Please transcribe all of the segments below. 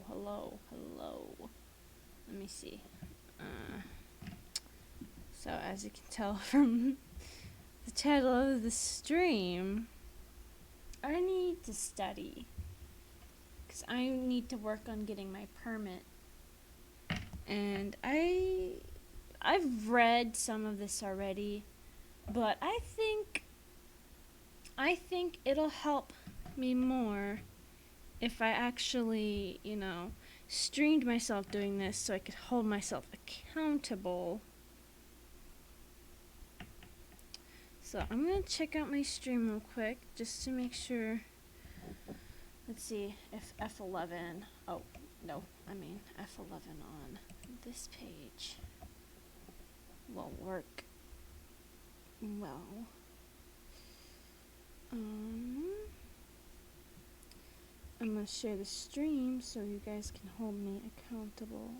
hello. Let me see. So as you can tell from the title of the stream, I need to study. Because I need to work on getting my permit. And I've read some of this already, but I think it'll help me more if I actually, streamed myself doing this so I could hold myself accountable. So I'm gonna check out my stream real quick just to make sure. Let's see if F11. Oh, no, I mean F11 on this page will work well. I'm gonna share the stream so you guys can hold me accountable.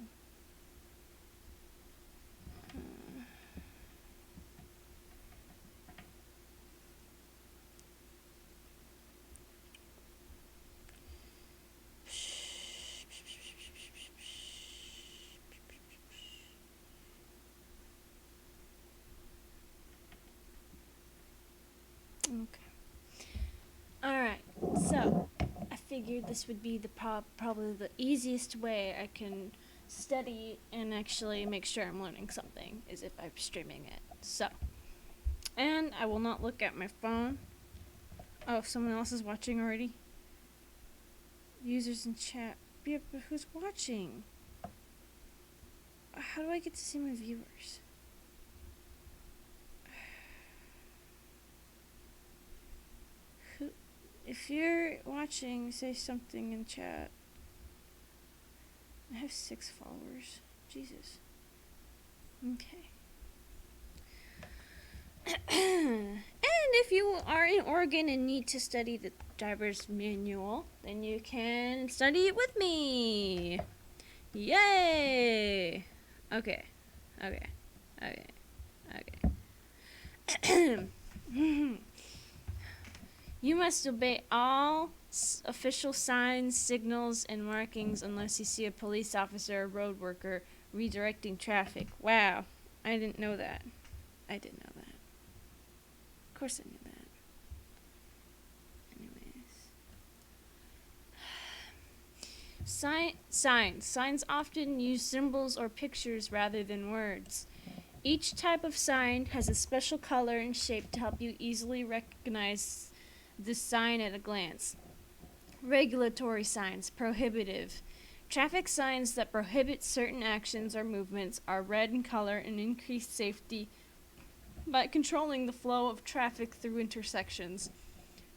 Okay. Alright, so I figured this would be the probably the easiest way I can study and actually make sure I'm learning something is if I'm streaming it. So, and I will not look at my phone. Oh, someone else is watching already? Users in chat. Yeah, but who's watching? How do I get to see my viewers? If you're watching, say something in chat. I have 6 followers. Jesus. Okay. And if you are in Oregon and need to study the driver's manual, then you can study it with me. Yay! Okay. You must obey all official signs, signals, and markings unless you see a police officer or road worker redirecting traffic. Wow, I didn't know that. Of course I knew that. Anyways. Signs often use symbols or pictures rather than words. Each type of sign has a special color and shape to help you easily recognize the sign at a glance. Regulatory signs, prohibitive. Traffic signs that prohibit certain actions or movements are red in color and increase safety by controlling the flow of traffic through intersections.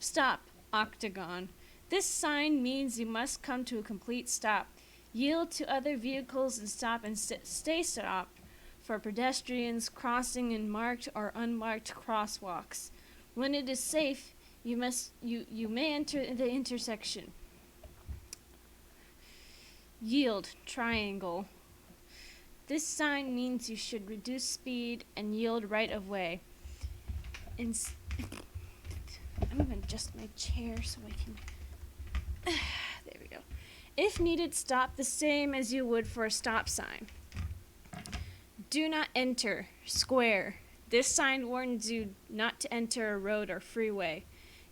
Stop, octagon. This sign means you must come to a complete stop. Yield to other vehicles and stop and stay stopped for pedestrians crossing in marked or unmarked crosswalks. When it is safe, you may enter the intersection. Yield, triangle. This sign means you should reduce speed and yield right of way. I'm going to adjust my chair so I can... There we go. If needed, stop the same as you would for a stop sign. Do not enter, square. This sign warns you not to enter a road or freeway.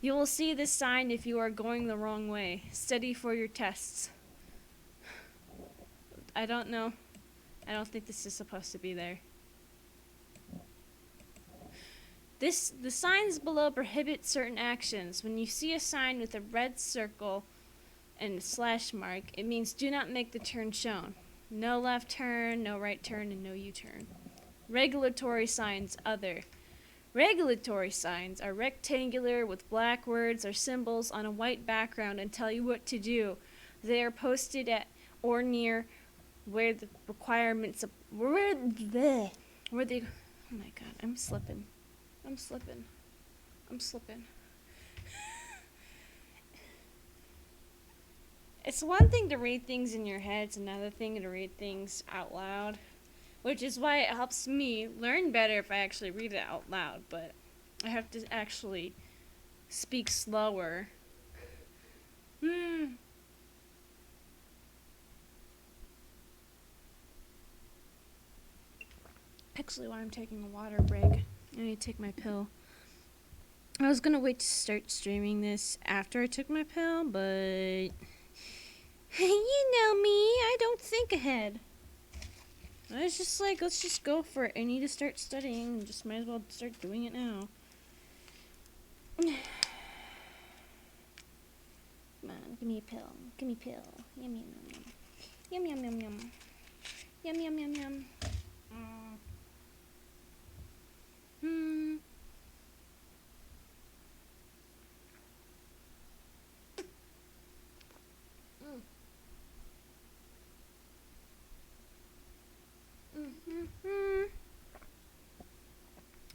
You will see this sign if you are going the wrong way. Study for your tests. I don't know. I don't think this is supposed to be there. The signs below prohibit certain actions. When you see a sign with a red circle and a slash mark, it means do not make the turn shown. No left turn, no right turn, and no U-turn. Regulatory signs, other. Regulatory signs are rectangular with black words or symbols on a white background and tell you what to do. They are posted at or near where the requirements of where the oh my god, I'm slipping. It's one thing to read things in your head, it's another thing to read things out loud. Which is why it helps me learn better if I actually read it out loud, but I have to actually speak slower. actually why I'm taking a water break. I need to take my pill. I was gonna wait to start streaming this after I took my pill, but you know me, I don't think ahead. I was just like, let's just go for it. I need to start studying. Just might as well start doing it now. Come on, give me a pill. Give me a pill. Yum, yum, yum, yum. Yum, yum, yum, yum. Yum, yum, yum, yum. Hmm.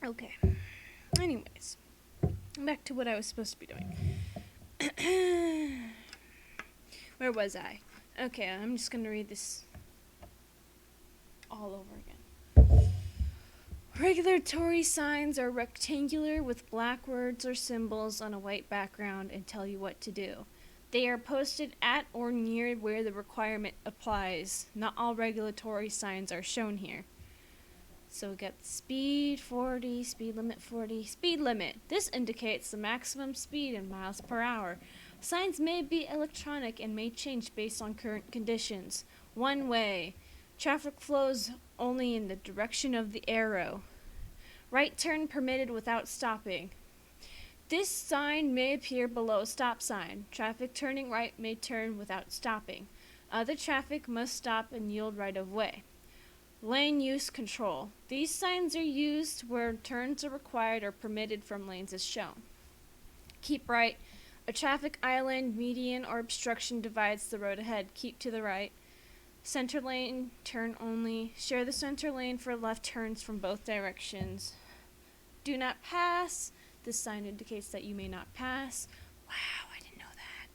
Okay. Anyways, back to what I was supposed to be doing. Where was I? Okay, I'm just gonna read this all over again. Regulatory signs are rectangular with black words or symbols on a white background and tell you what to do. They are posted at or near where the requirement applies. Not all regulatory signs are shown here. So we got speed 40, speed limit 40, speed limit. This indicates the maximum speed in miles per hour. Signs may be electronic and may change based on current conditions. One way. Traffic flows only in the direction of the arrow. Right turn permitted without stopping. This sign may appear below stop sign. Traffic turning right may turn without stopping. Other traffic must stop and yield right of way. Lane use control. These signs are used where turns are required or permitted from lanes as shown. Keep right. A traffic island, median, or obstruction divides the road ahead. Keep to the right. Center lane, turn only. Share the center lane for left turns from both directions. Do not pass. This sign indicates that you may not pass. Wow, I didn't know that.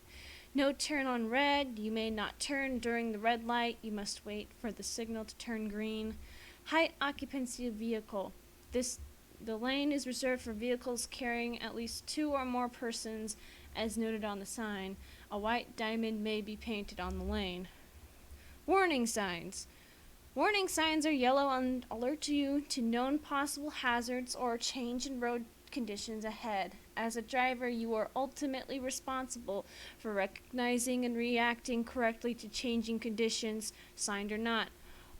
No turn on red. You may not turn during the red light. You must wait for the signal to turn green. Height occupancy of vehicle. The lane is reserved for vehicles carrying at least 2 or more persons as noted on the sign. A white diamond may be painted on the lane. Warning signs. Warning signs are yellow and alert you to known possible hazards or a change in road conditions ahead. As a driver, you are ultimately responsible for recognizing and reacting correctly to changing conditions, signed or not.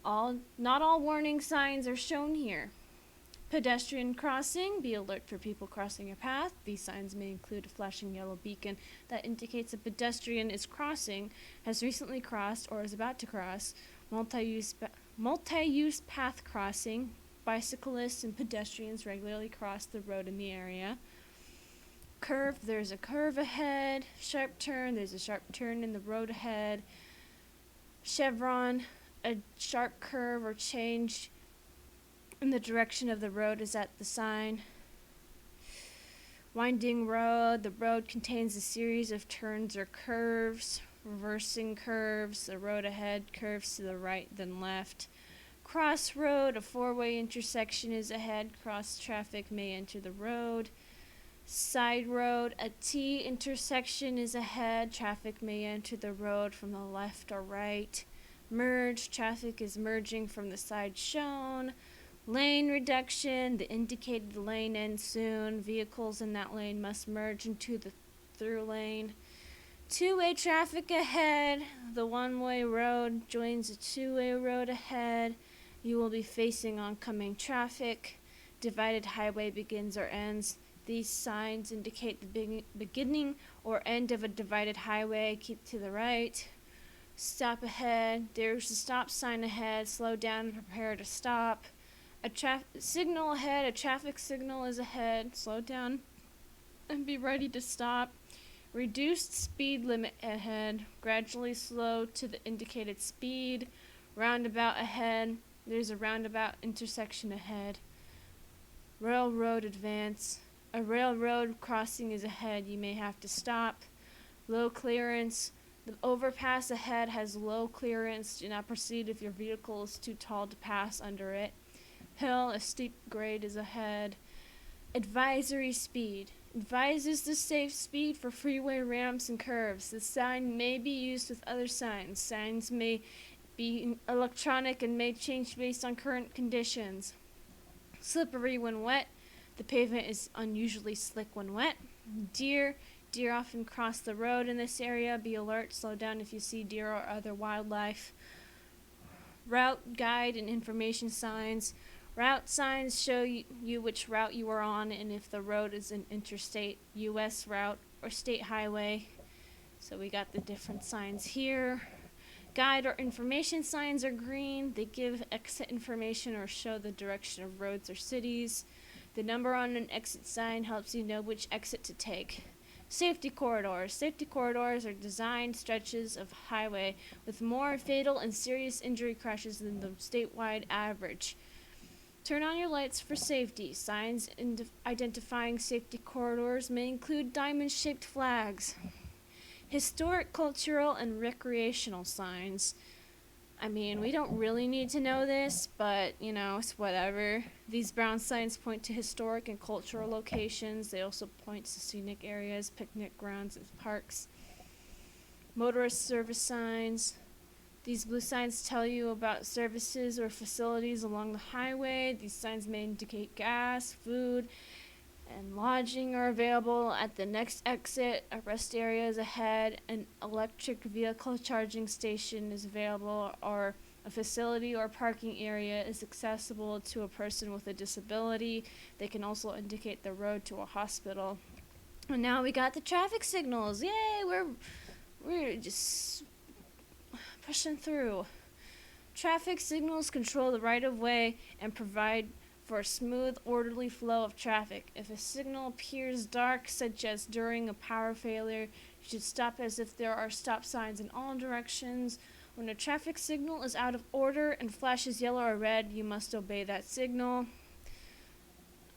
Not all warning signs are shown here. Pedestrian crossing. Be alert for people crossing your path. These signs may include a flashing yellow beacon that indicates a pedestrian is crossing, has recently crossed, or is about to cross. Multi-use path crossing. Bicyclists and pedestrians regularly cross the road in the area. Curve. There's a curve ahead. Sharp turn. There's a sharp turn in the road ahead. Chevron. A sharp curve or change in the direction of the road is at the sign. Winding road. The road contains a series of turns or curves. Reversing curves. The road ahead curves to the right then left. Crossroad. A 4-way intersection is ahead. Cross traffic may enter the road. Side road. A T intersection is ahead. Traffic may enter the road from the left or right. Merge. Traffic is merging from the side shown. Lane reduction. The indicated lane ends soon. Vehicles in that lane must merge into the through lane. 2-way traffic ahead. The 1-way road joins a 2-way road ahead. You will be facing oncoming traffic. Divided highway begins or ends. These signs indicate the beginning or end of a divided highway. Keep to the right. Stop ahead. There's a stop sign ahead. Slow down and prepare to stop. A signal ahead. A traffic signal is ahead. Slow down and be ready to stop. Reduced speed limit ahead. Gradually slow to the indicated speed. Roundabout ahead. There's a roundabout intersection ahead. Railroad advance. A railroad crossing is ahead. You may have to stop. Low clearance. The overpass ahead has low clearance. Do not proceed if your vehicle is too tall to pass under it. Hill. A steep grade is ahead. Advisory speed. Advises the safe speed for freeway ramps and curves. The sign may be used with other signs. Signs may be electronic and may change based on current conditions. Slippery when wet. The pavement is unusually slick when wet. Deer. Deer often cross the road in this area. Be alert. Slow down if you see deer or other wildlife. Route, guide, and information signs. Route signs show you which route you are on and if the road is an interstate, U.S. route, or state highway. So we got the different signs here. Guide or information signs are green. They give exit information or show the direction of roads or cities. The number on an exit sign helps you know which exit to take. Safety corridors. Safety corridors are designed stretches of highway with more fatal and serious injury crashes than the statewide average. Turn on your lights for safety. Signs identifying safety corridors may include diamond-shaped flags. Historic, cultural, and recreational signs. I mean, we don't really need to know this, but, it's whatever. These brown signs point to historic and cultural locations. They also point to scenic areas, picnic grounds, and parks. Motorist service signs. These blue signs tell you about services or facilities along the highway. These signs may indicate gas, food, and lodging are available at the next exit. A rest area is ahead. An electric vehicle charging station is available, or a facility or parking area is accessible to a person with a disability. They can also indicate the road to a hospital. And now we got the traffic signals. Yay! We're just pushing through. Traffic signals control the right of way and provide for a smooth, orderly flow of traffic. If a signal appears dark, such as during a power failure, you should stop as if there are stop signs in all directions. When a traffic signal is out of order and flashes yellow or red, you must obey that signal.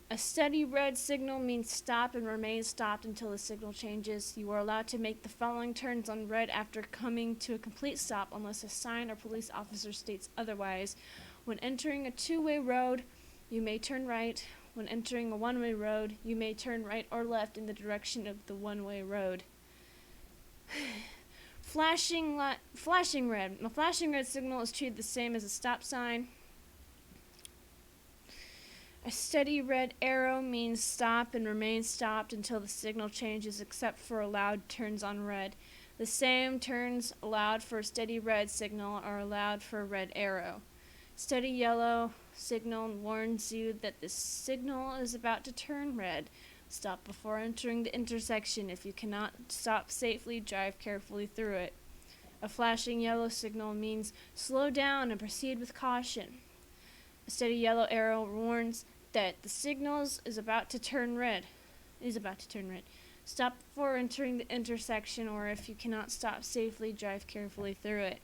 A steady red signal means stop and remain stopped until the signal changes. You are allowed to make the following turns on red after coming to a complete stop unless a sign or police officer states otherwise. When entering a two-way road, you may turn right. When entering a one-way road, you may turn right or left in the direction of the one-way road. Flashing red. A flashing red signal is treated the same as a stop sign. A steady red arrow means stop and remain stopped until the signal changes, except for allowed turns on red. The same turns allowed for a steady red signal are allowed for a red arrow. Steady yellow signal warns you that the signal is about to turn red. Stop before entering the intersection. If you cannot stop safely, drive carefully through it. A flashing yellow signal means slow down and proceed with caution. A steady yellow arrow warns that the signal is about to turn red. Stop before entering the intersection, or if you cannot stop safely, drive carefully through it.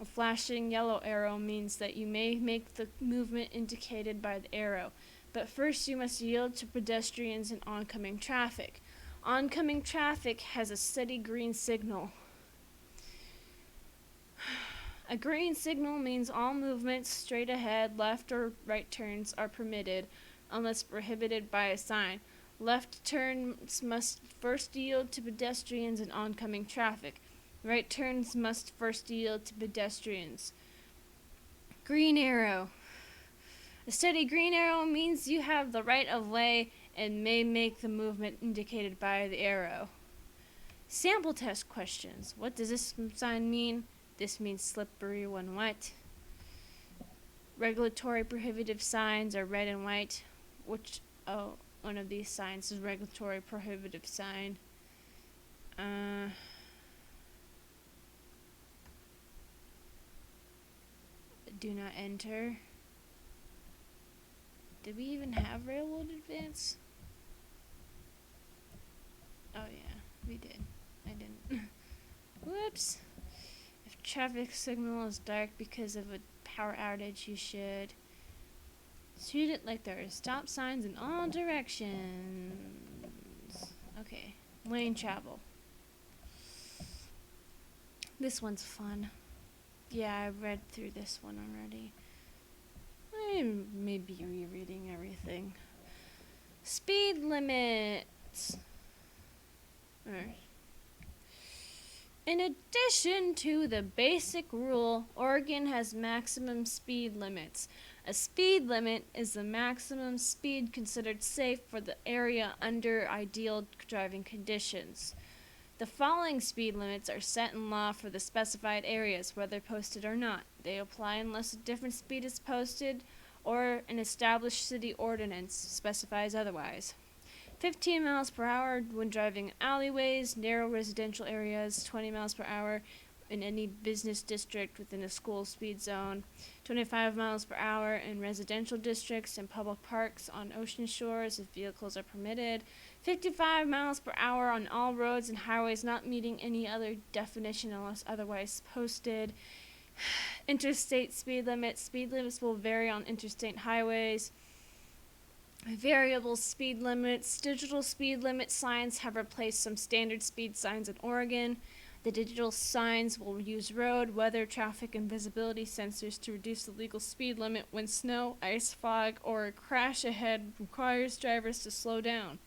A flashing yellow arrow means that you may make the movement indicated by the arrow, but first you must yield to pedestrians and oncoming traffic. Oncoming traffic has a steady green signal. A green signal means all movements straight ahead, left or right turns are permitted, unless prohibited by a sign. Left turns must first yield to pedestrians and oncoming traffic. Right turns must first yield to pedestrians. Green arrow. A steady green arrow means you have the right of way and may make the movement indicated by the arrow. Sample test questions. What does this sign mean? This means slippery when wet. Regulatory prohibitive signs are red and white. One of these signs is regulatory prohibitive sign. Do not enter. Did we even have railroad advance? Oh yeah, we did. I didn't. Whoops. If traffic signal is dark because of a power outage, you should treat it like there are stop signs in all directions. Okay, lane travel. This one's fun. Yeah, I've read through this one already. I may be rereading everything. Speed limits. In addition to the basic rule, Oregon has maximum speed limits. A speed limit is the maximum speed considered safe for the area under ideal driving conditions. The following speed limits are set in law for the specified areas, whether posted or not. They apply unless a different speed is posted or an established city ordinance specifies otherwise. 15 miles per hour when driving in alleyways, narrow residential areas, 20 miles per hour in any business district within a school speed zone, 25 miles per hour in residential districts and public parks on ocean shores if vehicles are permitted, 55 miles per hour on all roads and highways not meeting any other definition unless otherwise posted. Interstate speed limits will vary on interstate highways. Variable speed limits. Digital speed limit signs have replaced some standard speed signs in Oregon. The digital signs will use road, weather, traffic, and visibility sensors to reduce the legal speed limit when snow, ice, fog, or a crash ahead requires drivers to slow down.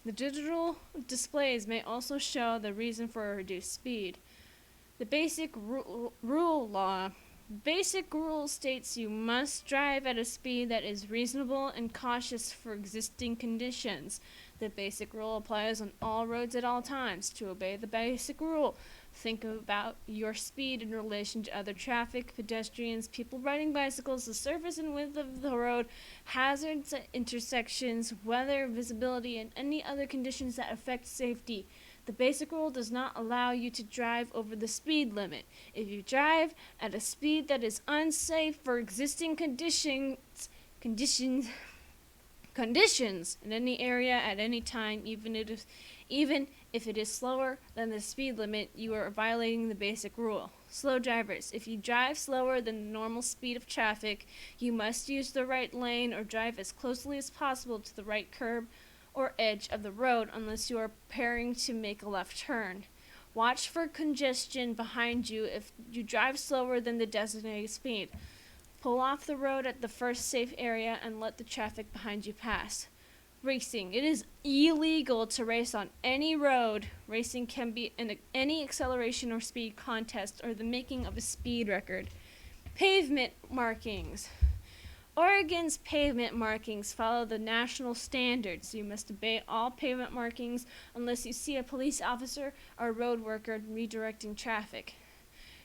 The digital displays may also show the reason for a reduced speed. The basic rule law. Basic rule states you must drive at a speed that is reasonable and cautious for existing conditions. The basic rule applies on all roads at all times. To obey the basic rule, think about your speed in relation to other traffic, pedestrians, people riding bicycles, the surface and width of the road, hazards at intersections, weather, visibility, and any other conditions that affect safety. The basic rule does not allow you to drive over the speed limit. If you drive at a speed that is unsafe for existing conditions in any area at any time, even if it is slower than the speed limit, you are violating the basic rule. Slow drivers. If you drive slower than the normal speed of traffic, you must use the right lane or drive as closely as possible to the right curb or edge of the road unless you are preparing to make a left turn. Watch for congestion behind you if you drive slower than the designated speed. Pull off the road at the first safe area and let the traffic behind you pass. Racing. It is illegal to race on any road. Racing can be any acceleration or speed contest or the making of a speed record. Pavement markings. Oregon's pavement markings follow the national standards. You must obey all pavement markings unless you see a police officer or road worker redirecting traffic.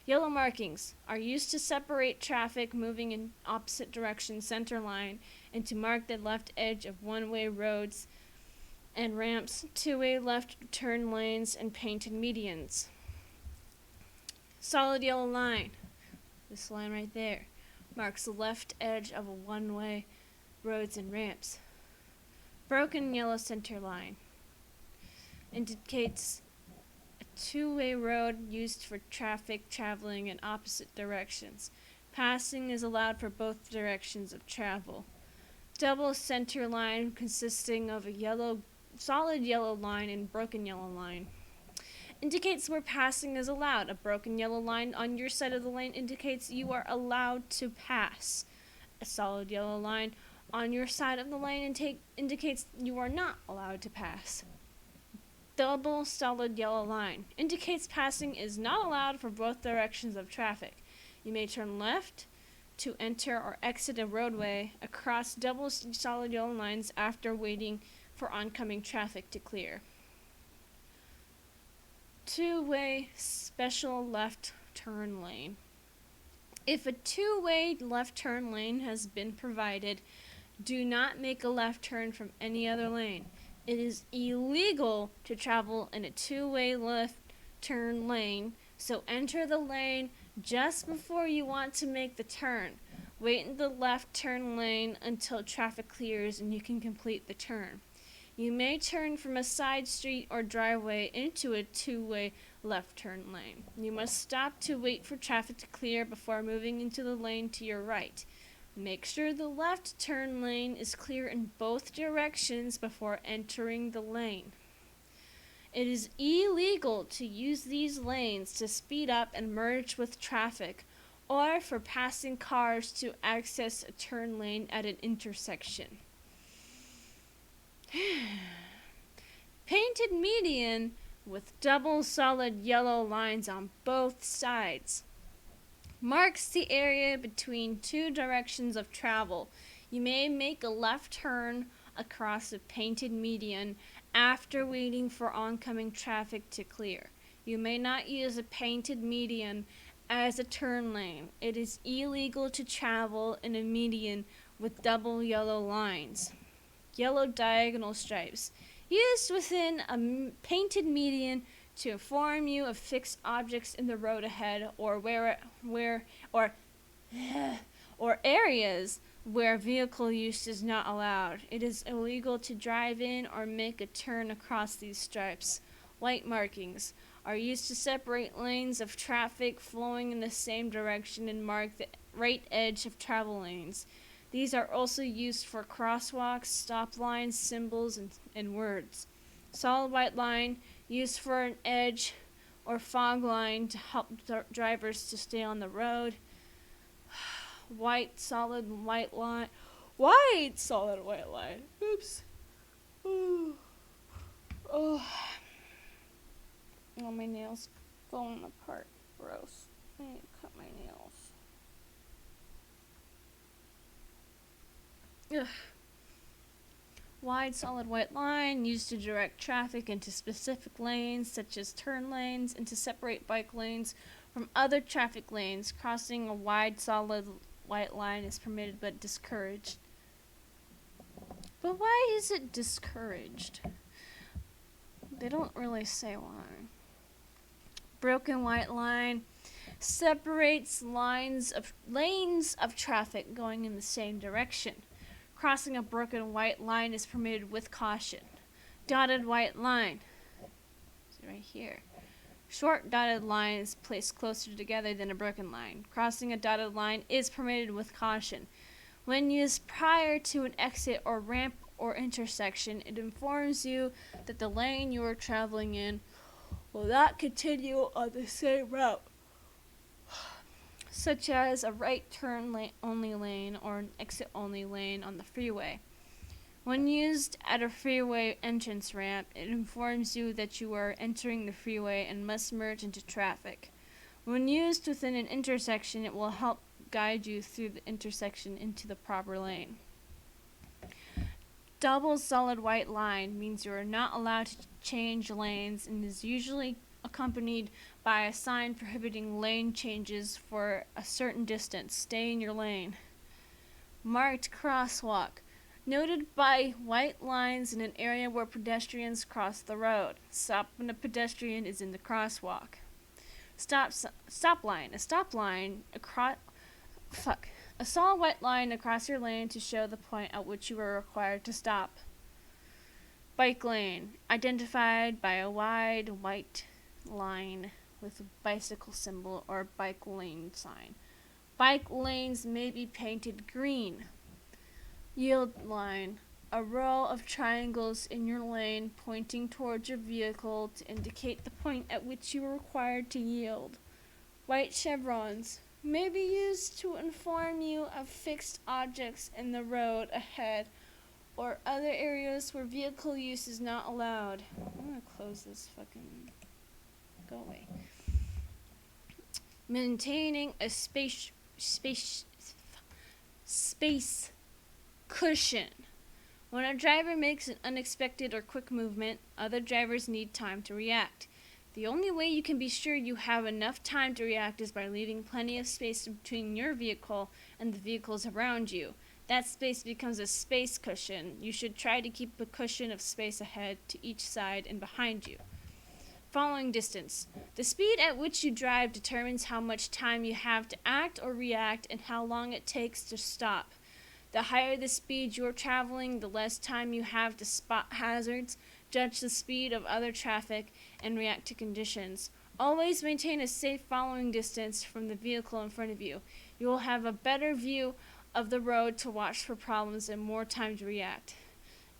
Yellow markings are used to separate traffic moving in opposite directions center line and to mark the left edge of one-way roads and ramps, two-way left turn lanes, and painted medians. Solid yellow line, this line right there, marks the left edge of a one-way roads and ramps. Broken yellow center line indicates a two-way road used for traffic traveling in opposite directions. Passing is allowed for both directions of travel. Double center line consisting of a solid yellow line and broken yellow line indicates where passing is allowed. A broken yellow line on your side of the lane indicates you are allowed to pass. A solid yellow line on your side of the lane indicates you are not allowed to pass. Double solid yellow line indicates passing is not allowed for both directions of traffic. You may turn left to enter or exit a roadway across double solid yellow lines after waiting for oncoming traffic to clear. Two-way special left turn lane. If a two-way left turn lane has been provided, do not make a left turn from any other lane. It is illegal to travel in a two-way left turn lane, so enter the lane just before you want to make the turn. Wait in the left turn lane until traffic clears and you can complete the turn. You may turn from a side street or driveway into a two-way left turn lane. You must stop to wait for traffic to clear before moving into the lane to your right. Make sure the left turn lane is clear in both directions before entering the lane. It is illegal to use these lanes to speed up and merge with traffic, or for passing cars to access a turn lane at an intersection. Painted median with double solid yellow lines on both sides. Marks the area between two directions of travel. You may make a left turn across a painted median after waiting for oncoming traffic to clear. You may not use a painted median as a turn lane. It is illegal to travel in a median with double yellow lines. Yellow diagonal stripes. Used within a painted median to inform you of fixed objects in the road ahead or or areas where vehicle use is not allowed. It is illegal to drive in or make a turn across these stripes. White markings are used to separate lanes of traffic flowing in the same direction and mark the right edge of travel lanes. These are also used for crosswalks, stop lines, symbols, and words. Solid white line, used for an edge or fog line to help drivers to stay on the road. White solid white line. White solid white line. Oops. Ooh. Oh. Oh, my nails falling apart. Gross. I need to cut my nails. Ugh. Wide solid white line used to direct traffic into specific lanes such as turn lanes and to separate bike lanes from other traffic lanes. Crossing a wide solid white line is permitted but discouraged. But why is it discouraged? They don't really say why. Broken white line separates lanes of traffic going in the same direction. Crossing a broken white line is permitted with caution. Dotted white line. See right here. Short dotted line is placed closer together than a broken line. Crossing a dotted line is permitted with caution. When used prior to an exit or ramp or intersection, it informs you that the lane you are traveling in will not continue on the same route, such as a right turn only lane or an exit only lane on the freeway. When used at a freeway entrance ramp, it informs you that you are entering the freeway and must merge into traffic. When used within an intersection, it will help guide you through the intersection into the proper lane. Double solid white line means you are not allowed to change lanes and is usually accompanied by a sign prohibiting lane changes for a certain distance. Stay in your lane. Marked crosswalk. Noted by white lines in an area where pedestrians cross the road. Stop when a pedestrian is in the crosswalk. Stop line. A stop line a solid white line across your lane to show the point at which you are required to stop. Bike lane. Identified by a wide white line with a bicycle symbol or bike lane sign. Bike lanes may be painted green. Yield line. A row of triangles in your lane pointing towards your vehicle to indicate the point at which you are required to yield. White chevrons may be used to inform you of fixed objects in the road ahead or other areas where vehicle use is not allowed. I'm gonna close this fucking... Go away. Maintaining a space cushion. When a driver makes an unexpected or quick movement, other drivers need time to react. The only way you can be sure you have enough time to react is by leaving plenty of space between your vehicle and the vehicles around you. That space becomes a space cushion. You should try to keep a cushion of space ahead to each side and behind you. Following distance. The speed at which you drive determines how much time you have to act or react and how long it takes to stop. The higher the speed you're traveling, the less time you have to spot hazards, judge the speed of other traffic, and react to conditions. Always maintain a safe following distance from the vehicle in front of you. You will have a better view of the road to watch for problems and more time to react.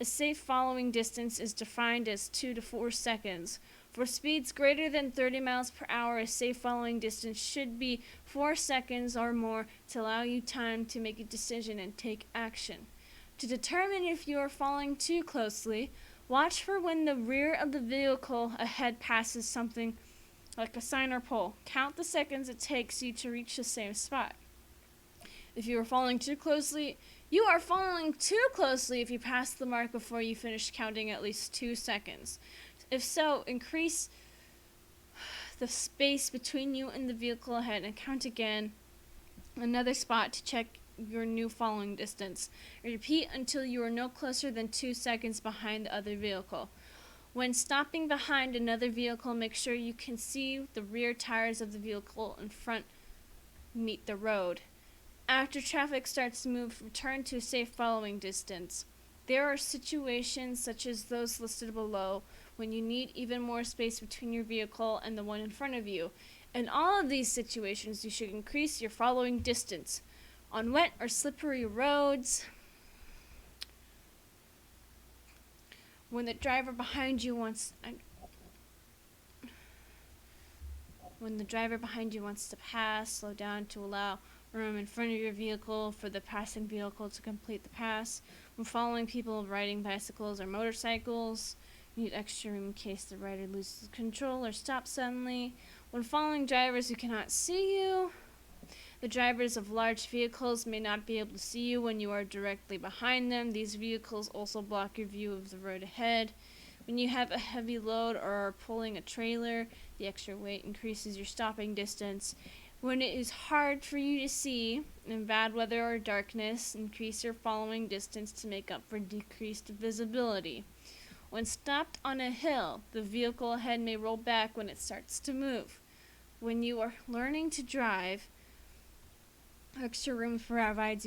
A safe following distance is defined as 2 to 4 seconds. For speeds greater than 30 miles per hour, a safe following distance should be 4 seconds or more to allow you time to make a decision and take action. To determine if you are following too closely, Watch for when the rear of the vehicle ahead passes something like a sign or pole. Count the seconds it takes you to reach the same spot. If you are following too closely, you are following too closely if you pass the mark before you finish counting at least 2 seconds. If so, increase the space between you and the vehicle ahead and count again another spot to check your new following distance. Repeat until you are no closer than 2 seconds behind the other vehicle. When stopping behind another vehicle, make sure you can see the rear tires of the vehicle in front meet the road. After traffic starts to move, return to a safe following distance. There are situations such as those listed below when you need even more space between your vehicle and the one in front of you. In all of these situations, you should increase your following distance. On wet or slippery roads, when the driver behind you wants to pass, slow down to allow room in front of your vehicle for the passing vehicle to complete the pass. When following people riding bicycles or motorcycles, you need extra room in case the rider loses control or stops suddenly. When following drivers who cannot see you, the drivers of large vehicles may not be able to see you when you are directly behind them. These vehicles also block your view of the road ahead. When you have a heavy load or are pulling a trailer, the extra weight increases your stopping distance. When it is hard for you to see in bad weather or darkness, increase your following distance to make up for decreased visibility. When stopped on a hill, the vehicle ahead may roll back when it starts to move. When you are learning to drive, extra room provides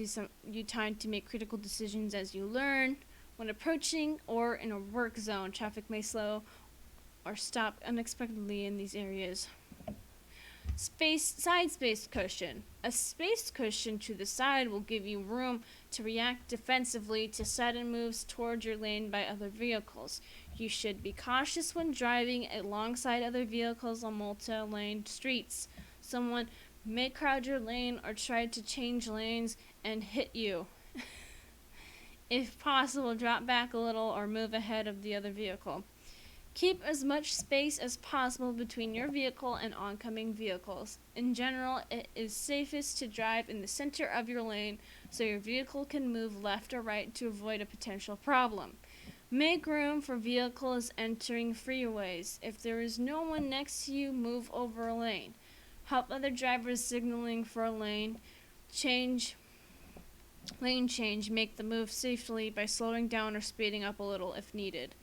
you time to make critical decisions as you learn. When approaching or in a work zone, traffic may slow or stop unexpectedly in these areas. Side space cushion. A space cushion to the side will give you room to react defensively to sudden moves toward your lane by other vehicles. You should be cautious when driving alongside other vehicles on multi-lane streets. Someone may crowd your lane or try to change lanes and hit you. If possible, drop back a little or move ahead of the other vehicle. Keep as much space as possible between your vehicle and oncoming vehicles. In general, it is safest to drive in the center of your lane so your vehicle can move left or right to avoid a potential problem. Make room for vehicles entering freeways. If there is no one next to you, move over a lane. Help other drivers signaling for a lane change. Make the move safely by slowing down or speeding up a little if needed.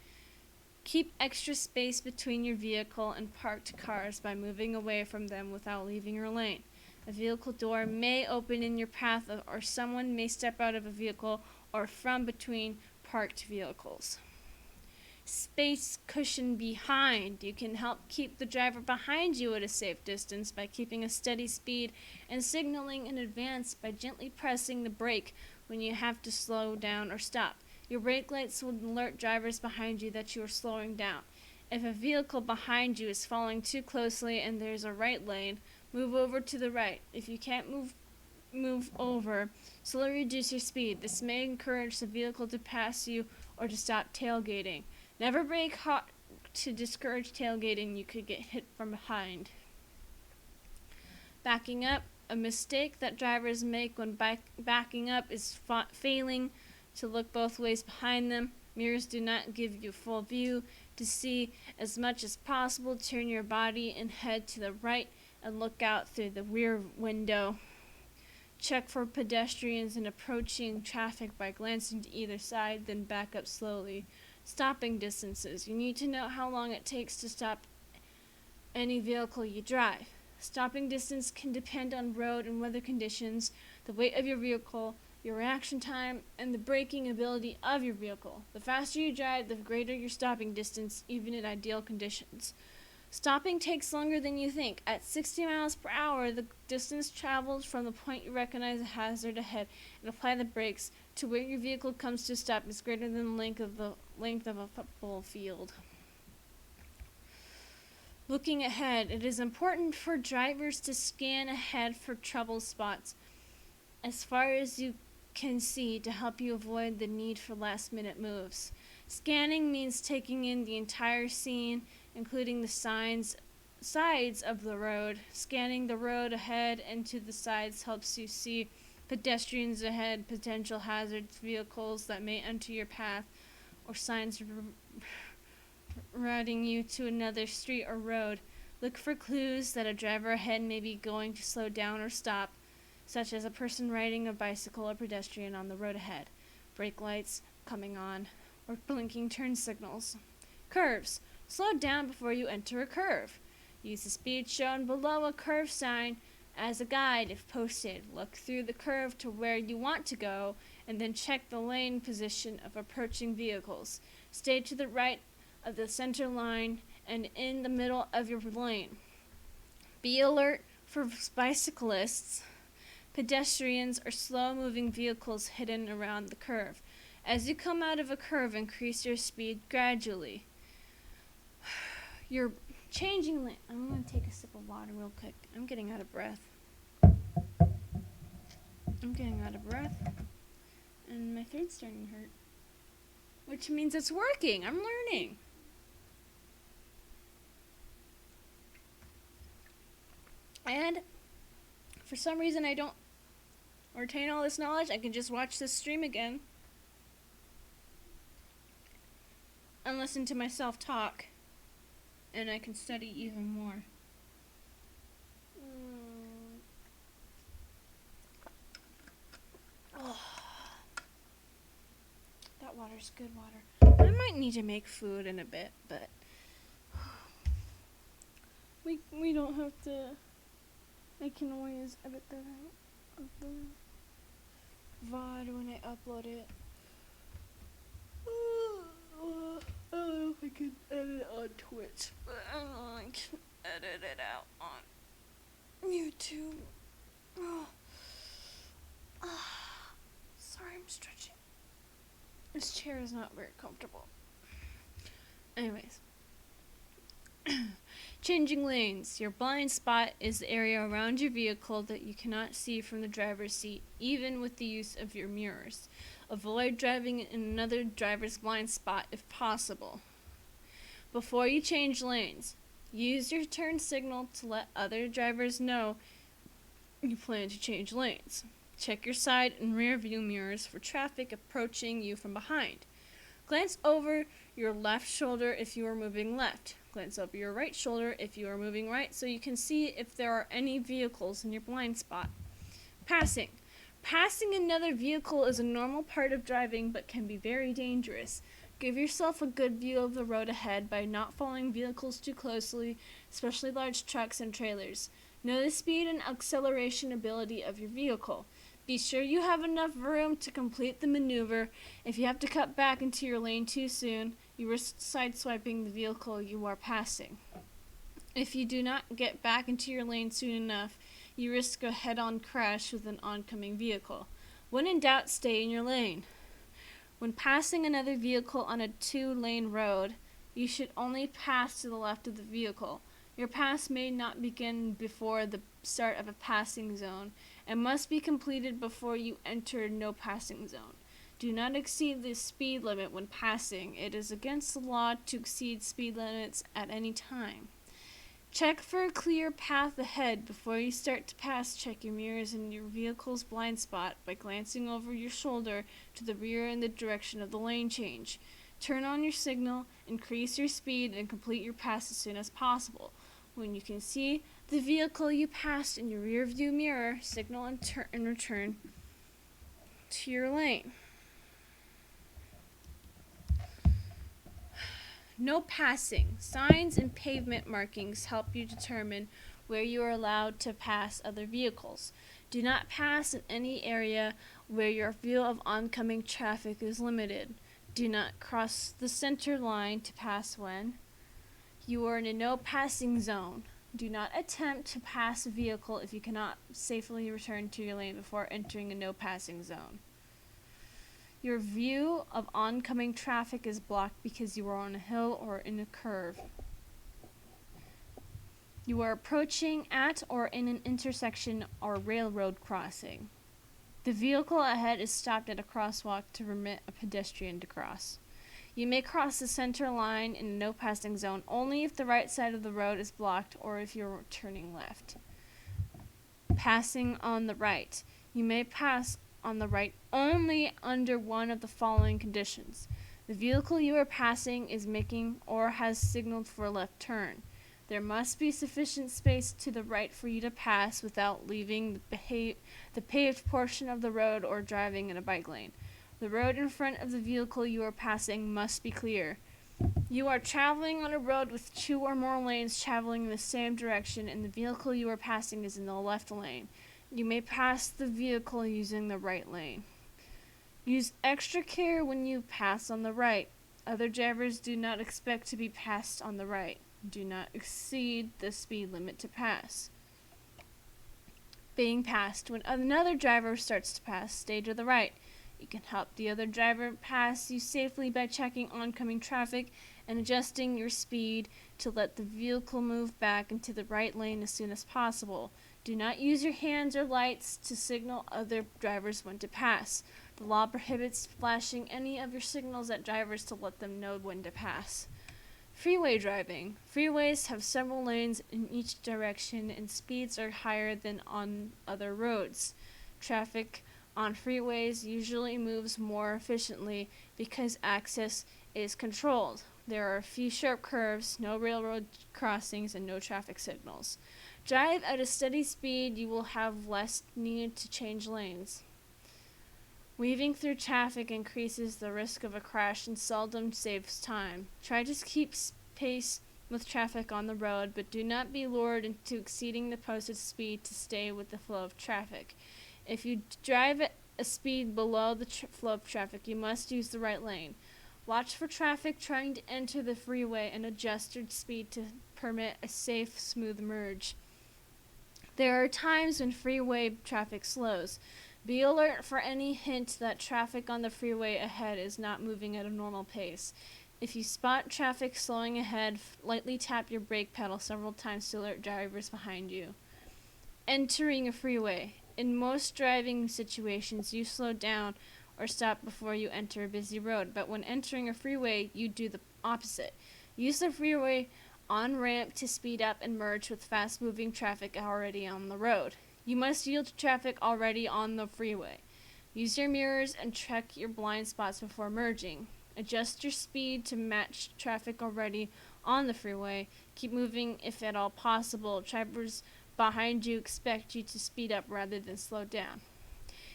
Keep extra space between your vehicle and parked cars by moving away from them without leaving your lane. A vehicle door may open in your path or someone may step out of a vehicle or from between parked vehicles. Space cushion behind. You can help keep the driver behind you at a safe distance by keeping a steady speed and signaling in advance by gently pressing the brake when you have to slow down or stop. Your brake lights will alert drivers behind you that you are slowing down. If a vehicle behind you is following too closely and there's a right lane, move over to the right. If you can't move over, slowly reduce your speed. This may encourage the vehicle to pass you or to stop tailgating. Never brake hard to discourage tailgating. You could get hit from behind. Backing up. A mistake that drivers make when backing up is failing to look both ways behind them. Mirrors do not give you full view. To see as much as possible, turn your body and head to the right and look out through the rear window. Check for pedestrians and approaching traffic by glancing to either side, then back up slowly. Stopping distances. You need to know how long it takes to stop any vehicle you drive. Stopping distance can depend on road and weather conditions, the weight of your vehicle, your reaction time, and the braking ability of your vehicle. The faster you drive, the greater your stopping distance, even in ideal conditions. Stopping takes longer than you think. At 60 miles per hour, the distance traveled from the point you recognize a hazard ahead and apply the brakes to where your vehicle comes to a stop is greater than the length of a football field. Looking ahead, it is important for drivers to scan ahead for trouble spots as far as you can see to help you avoid the need for last-minute moves. Scanning means taking in the entire scene, including the sides of the road. Scanning the road ahead and to the sides helps you see pedestrians ahead, potential hazards, vehicles that may enter your path, or signs routing you to another street or road. Look for clues that a driver ahead may be going to slow down or stop, such as a person riding a bicycle or pedestrian on the road ahead, brake lights coming on, or blinking turn signals. Curves. Slow down before you enter a curve. Use the speed shown below a curve sign as a guide if posted. Look through the curve to where you want to go, and then check the lane position of approaching vehicles. Stay to the right of the center line and in the middle of your lane. Be alert for bicyclists, pedestrians, or slow-moving vehicles hidden around the curve. As you come out of a curve, increase your speed gradually. You're changing lane. I'm going to take a sip of water real quick. I'm getting out of breath. And my throat's starting to hurt. Which means it's working. I'm learning. And for some reason I don't retain all this knowledge. I can just watch this stream again and listen to myself talk, and I can study even more. Oh, that water's good water. I might need to make food in a bit, but we don't have to. I can always edit that out of the VOD when I upload it. I don't know if I can edit it on Twitch, but I know I can edit it out on YouTube. Sorry, I'm stretching. This chair is not very comfortable. Anyways. Changing lanes. Your blind spot is the area around your vehicle that you cannot see from the driver's seat, even with the use of your mirrors. Avoid driving in another driver's blind spot if possible. Before you change lanes, use your turn signal to let other drivers know you plan to change lanes. Check your side and rear view mirrors for traffic approaching you from behind. Glance over your left shoulder if you are moving left. Glance over your right shoulder if you are moving right so you can see if there are any vehicles in your blind spot. Passing. Passing another vehicle is a normal part of driving but can be very dangerous. Give yourself a good view of the road ahead by not following vehicles too closely, especially large trucks and trailers. Know the speed and acceleration ability of your vehicle. Be sure you have enough room to complete the maneuver. If you have to cut back into your lane too soon, you risk sideswiping the vehicle you are passing. If you do not get back into your lane soon enough, you risk a head-on crash with an oncoming vehicle. When in doubt, stay in your lane. When passing another vehicle on a 2-lane road, you should only pass to the left of the vehicle. Your pass may not begin before the start of a passing zone and must be completed before you enter no passing zone. Do not exceed the speed limit when passing. It is against the law to exceed speed limits at any time. Check for a clear path ahead before you start to pass. Check your mirrors and your vehicle's blind spot by glancing over your shoulder to the rear in the direction of the lane change. Turn on your signal, increase your speed, and complete your pass as soon as possible. When you can see the vehicle you passed in your rear view mirror, signal and return to your lane. No passing. Signs and pavement markings help you determine where you are allowed to pass other vehicles. Do not pass in any area where your view of oncoming traffic is limited. Do not cross the center line to pass when you are in a no passing zone. Do not attempt to pass a vehicle if you cannot safely return to your lane before entering a no passing zone. Your view of oncoming traffic is blocked because you are on a hill or in a curve. You are approaching at or in an intersection or railroad crossing. The vehicle ahead is stopped at a crosswalk to permit a pedestrian to cross. You may cross the center line in a no passing zone only if the right side of the road is blocked or if you're turning left. Passing on the right. You may pass on the right only under one of the following conditions. The vehicle you are passing is making or has signaled for a left turn. There must be sufficient space to the right for you to pass without leaving the paved portion of the road or driving in a bike lane. The road in front of the vehicle you are passing must be clear. You are traveling on a road with 2 or more lanes traveling in the same direction, and the vehicle you are passing is in the left lane. You may pass the vehicle using the right lane. Use extra care when you pass on the right. Other drivers do not expect to be passed on the right. Do not exceed the speed limit to pass. Being passed. When another driver starts to pass, stay to the right. You can help the other driver pass you safely by checking oncoming traffic and adjusting your speed to let the vehicle move back into the right lane as soon as possible. Do not use your hands or lights to signal other drivers when to pass. The law prohibits flashing any of your signals at drivers to let them know when to pass. Freeway driving. Freeways have several lanes in each direction and speeds are higher than on other roads. Traffic on freeways usually moves more efficiently because access is controlled. There are a few sharp curves, no railroad crossings, and no traffic signals. Drive at a steady speed, you will have less need to change lanes. Weaving through traffic increases the risk of a crash and seldom saves time. Try to keep pace with traffic on the road, but do not be lured into exceeding the posted speed to stay with the flow of traffic. If you drive at a speed below the flow of traffic, you must use the right lane. Watch for traffic trying to enter the freeway and adjust your speed to permit a safe, smooth merge. There are times when freeway traffic slows. Be alert for any hint that traffic on the freeway ahead is not moving at a normal pace. If you spot traffic slowing ahead, lightly tap your brake pedal several times to alert drivers behind you. Entering a freeway. In most driving situations, you slow down or stop before you enter a busy road, but when entering a freeway, you do the opposite. Use the freeway on-ramp to speed up and merge with fast-moving traffic already on the road. You must yield to traffic already on the freeway. Use your mirrors and check your blind spots before merging. Adjust your speed to match traffic already on the freeway. Keep moving if at all possible. Drivers behind you expect you to speed up rather than slow down.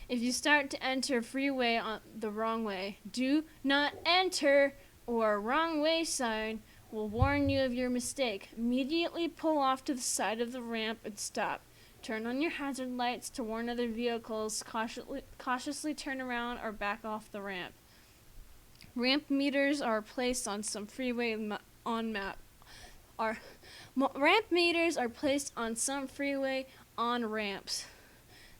If you start to enter a freeway on the wrong way, do not enter or wrong way sign will warn you of your mistake. Immediately pull off to the side of the ramp and stop. Turn on your hazard lights to warn other vehicles. Cautiously turn around or back off the ramp. Ramp meters are placed on some ramp meters are placed on some freeway on-ramps.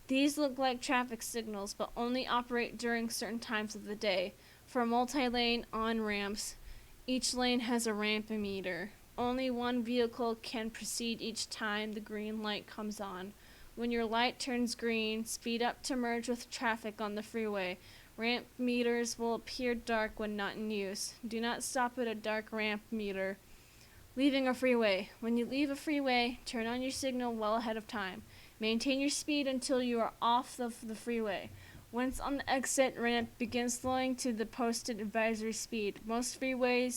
These look like traffic signals, but only operate during certain times of the day. For multi-lane on-ramps, each lane has a ramp meter. Only one vehicle can proceed each time the green light comes on. When your light turns green, speed up to merge with traffic on the freeway. Ramp meters will appear dark when not in use. Do not stop at a dark ramp meter. Leaving a freeway. When you leave a freeway, turn on your signal well ahead of time. Maintain your speed until you are off the freeway. Once on the exit ramp, begin slowing to the posted advisory speed. Most freeway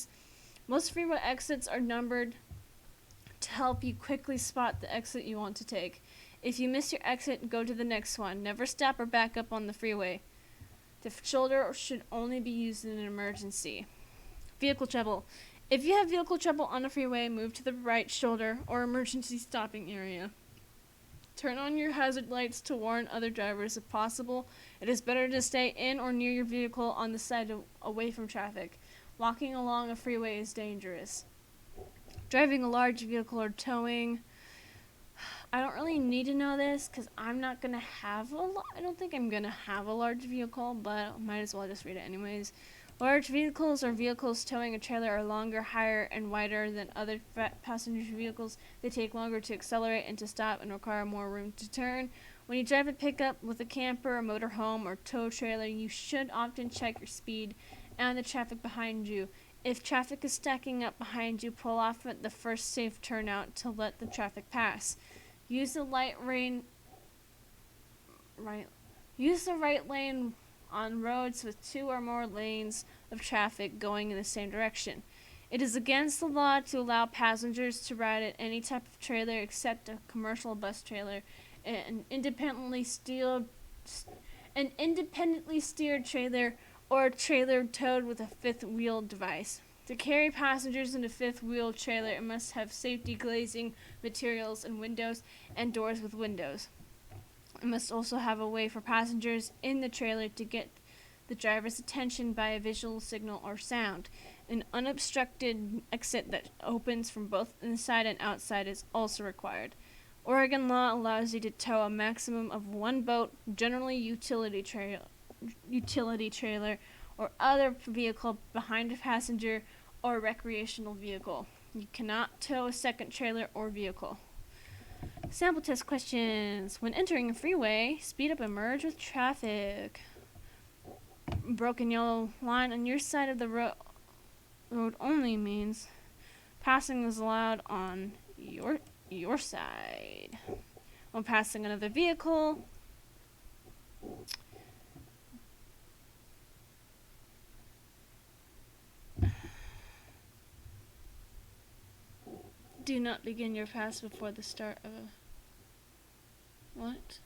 exits are numbered to help you quickly spot the exit you want to take. If you miss your exit, go to the next one. Never stop or back up on the freeway. The shoulder should only be used in an emergency. Vehicle trouble. If you have vehicle trouble on a freeway, move to the right shoulder or emergency stopping area. Turn on your hazard lights to warn other drivers if possible. It is better to stay in or near your vehicle on the side away from traffic. Walking along a freeway is dangerous. Driving a large vehicle or towing. I don't really need to know this because I'm not going to have I don't think I'm going to have a large vehicle, but I might as well just read it anyways. Large vehicles or vehicles towing a trailer are longer, higher, and wider than other passenger vehicles. They take longer to accelerate and to stop and require more room to turn. When you drive a pickup with a camper, a motorhome, or tow trailer, you should often check your speed and the traffic behind you. If traffic is stacking up behind you, pull off at the first safe turnout to let the traffic pass. Use the Use the right lane on roads with 2 or more lanes of traffic going in the same direction. It is against the law to allow passengers to ride at any type of trailer except a commercial bus trailer, an independently steered trailer, or a trailer towed with a fifth wheel device. To carry passengers in a fifth wheel trailer, it must have safety glazing materials and windows and doors with windows. It must also have a way for passengers in the trailer to get the driver's attention by a visual signal or sound. An unobstructed exit that opens from both inside and outside is also required. Oregon law allows you to tow a maximum of 1 boat, generally utility trailer, or other vehicle behind a passenger or recreational vehicle. You cannot tow a second trailer or vehicle. Sample test questions. When entering a freeway, speed up and merge with traffic. Broken yellow line on your side of the road only means passing is allowed on your side. When passing another vehicle, do not begin your pass before the start of a... What?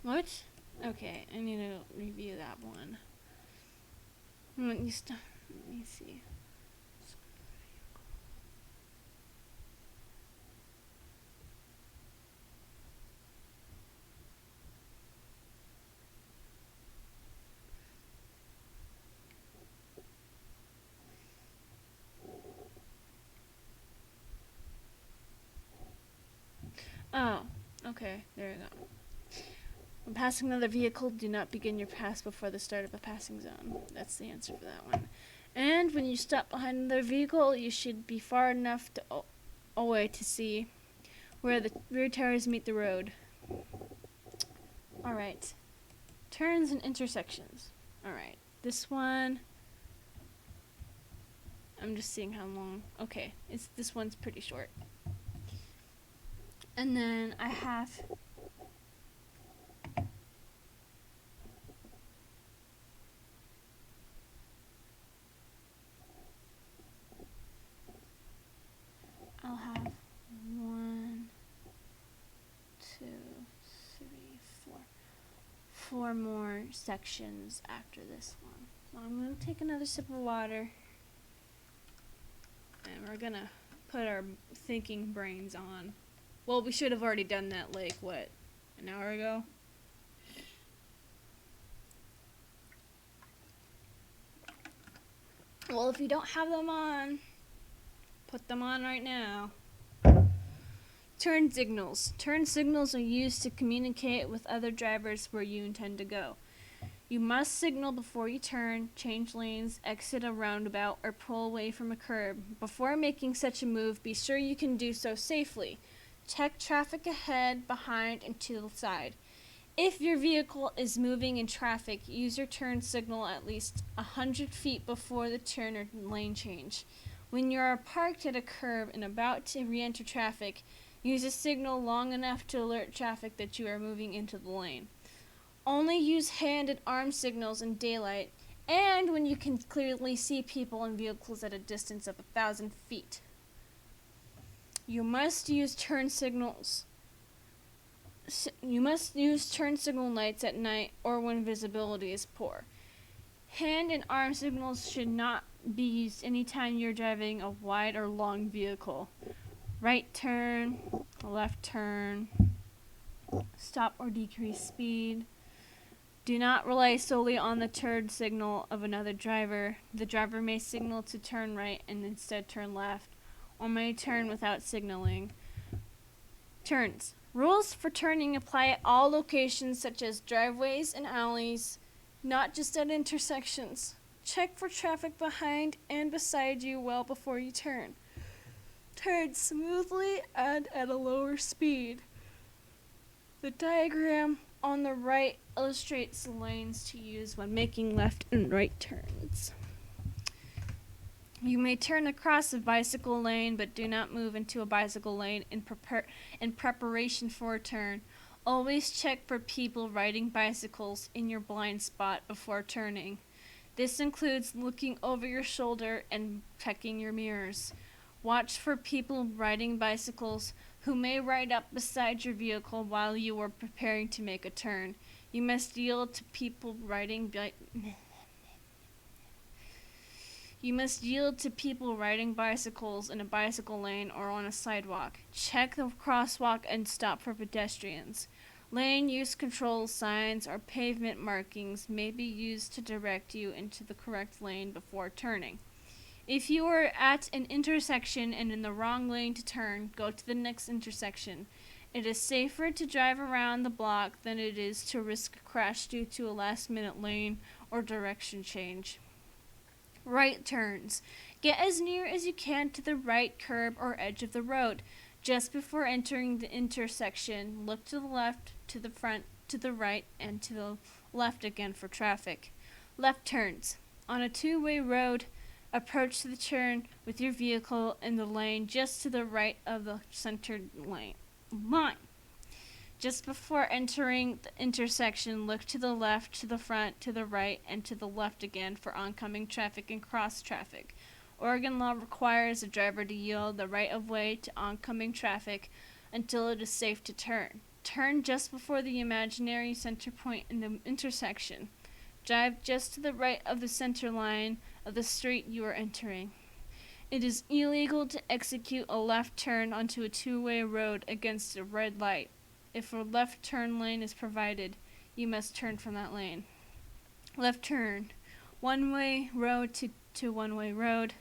What? Okay, I need to review that one. Let me see. Oh, okay, there we go. When passing another vehicle, do not begin your pass before the start of a passing zone. That's the answer for that one. And when you stop behind another vehicle, you should be far enough away to see where the rear tires meet the road. Alright. Turns and intersections. Alright. This one... I'm just seeing how long... Okay. This one's pretty short. And then I have... I'll have 1, 2, 3, 4. 4 more sections after this one. So I'm going to take another sip of water. And we're going to put our thinking brains on. Well, we should have already done that, like, what, an hour ago? Well, if you don't have them on, put them on right now. Turn signals. Turn signals are used to communicate with other drivers where you intend to go. You must signal before you turn, change lanes, exit a roundabout, or pull away from a curb. Before making such a move, be sure you can do so safely. Check traffic ahead, behind, and to the side. If your vehicle is moving in traffic, use your turn signal at least 100 feet before the turn or lane change. When you are parked at a curb and about to re-enter traffic, use a signal long enough to alert traffic that you are moving into the lane. Only use hand and arm signals in daylight and when you can clearly see people and vehicles at a distance of 1,000 feet. You must use turn signal lights at night or when visibility is poor. Hand and arm signals should not be used anytime you're driving a wide or long vehicle. Right turn, left turn, stop or decrease speed. Do not rely solely on the turn signal of another driver. The driver may signal to turn right and instead turn left, or may turn without signaling. Turns. Rules for turning apply at all locations such as driveways and alleys, not just at intersections. Check for traffic behind and beside you well before you turn. turn smoothly and at a lower speed. The diagram on the right illustrates the lanes to use when making left and right turns. You may turn across a bicycle lane, but do not move into a bicycle lane in preparation for a turn. Always check for people riding bicycles in your blind spot before turning. This includes looking over your shoulder and checking your mirrors. Watch for people riding bicycles who may ride up beside your vehicle while you are preparing to make a turn. You must yield to people riding bicycles in a bicycle lane or on a sidewalk. Check the crosswalk and stop for pedestrians. Lane use control signs or pavement markings may be used to direct you into the correct lane before turning. If you are at an intersection and in the wrong lane to turn, go to the next intersection. It is safer to drive around the block than it is to risk a crash due to a last-minute lane or direction change. Right turns. Get as near as you can to the right curb or edge of the road. Just before entering the intersection, look to the left, to the front, to the right, and to the left again for traffic. Left turns. On a two-way road, approach the turn with your vehicle in the lane just to the right of the centered line. Just before entering the intersection, look to the left, to the front, to the right, and to the left again for oncoming traffic and cross traffic. Oregon law requires a driver to yield the right of way to oncoming traffic until it is safe to turn. Turn just before the imaginary center point in the intersection. Drive just to the right of the center line of the street you are entering. It is illegal to execute a left turn onto a two-way road against a red light. If a left turn lane is provided, you must turn from that lane. Left turn. One-way road to one-way road.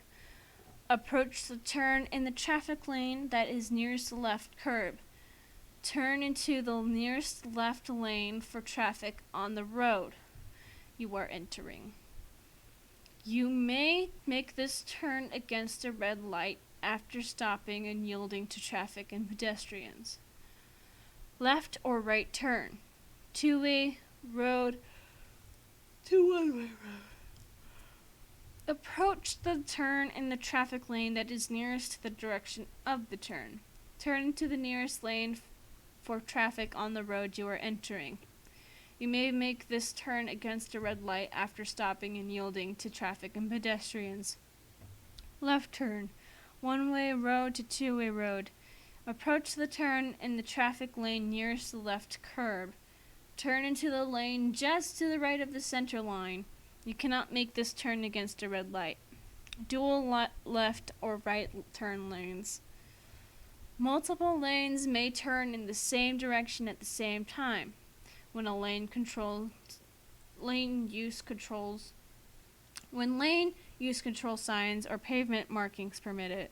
Approach the turn in the traffic lane that is nearest the left curb. Turn into the nearest left lane for traffic on the road you are entering. You may make this turn against a red light after stopping and yielding to traffic and pedestrians. Left or right turn. Two-way road to one-way road. Approach the turn in the traffic lane that is nearest to the direction of the turn. Turn into the nearest lane for traffic on the road you are entering. You may make this turn against a red light after stopping and yielding to traffic and pedestrians. Left turn. One-way road to two-way road. Approach the turn in the traffic lane nearest the left curb. Turn into the lane just to the right of the center line. You cannot make this turn against a red light. Dual left or right turn lanes. Multiple lanes may turn in the same direction at the same time. When lane use control signs or pavement markings permit it,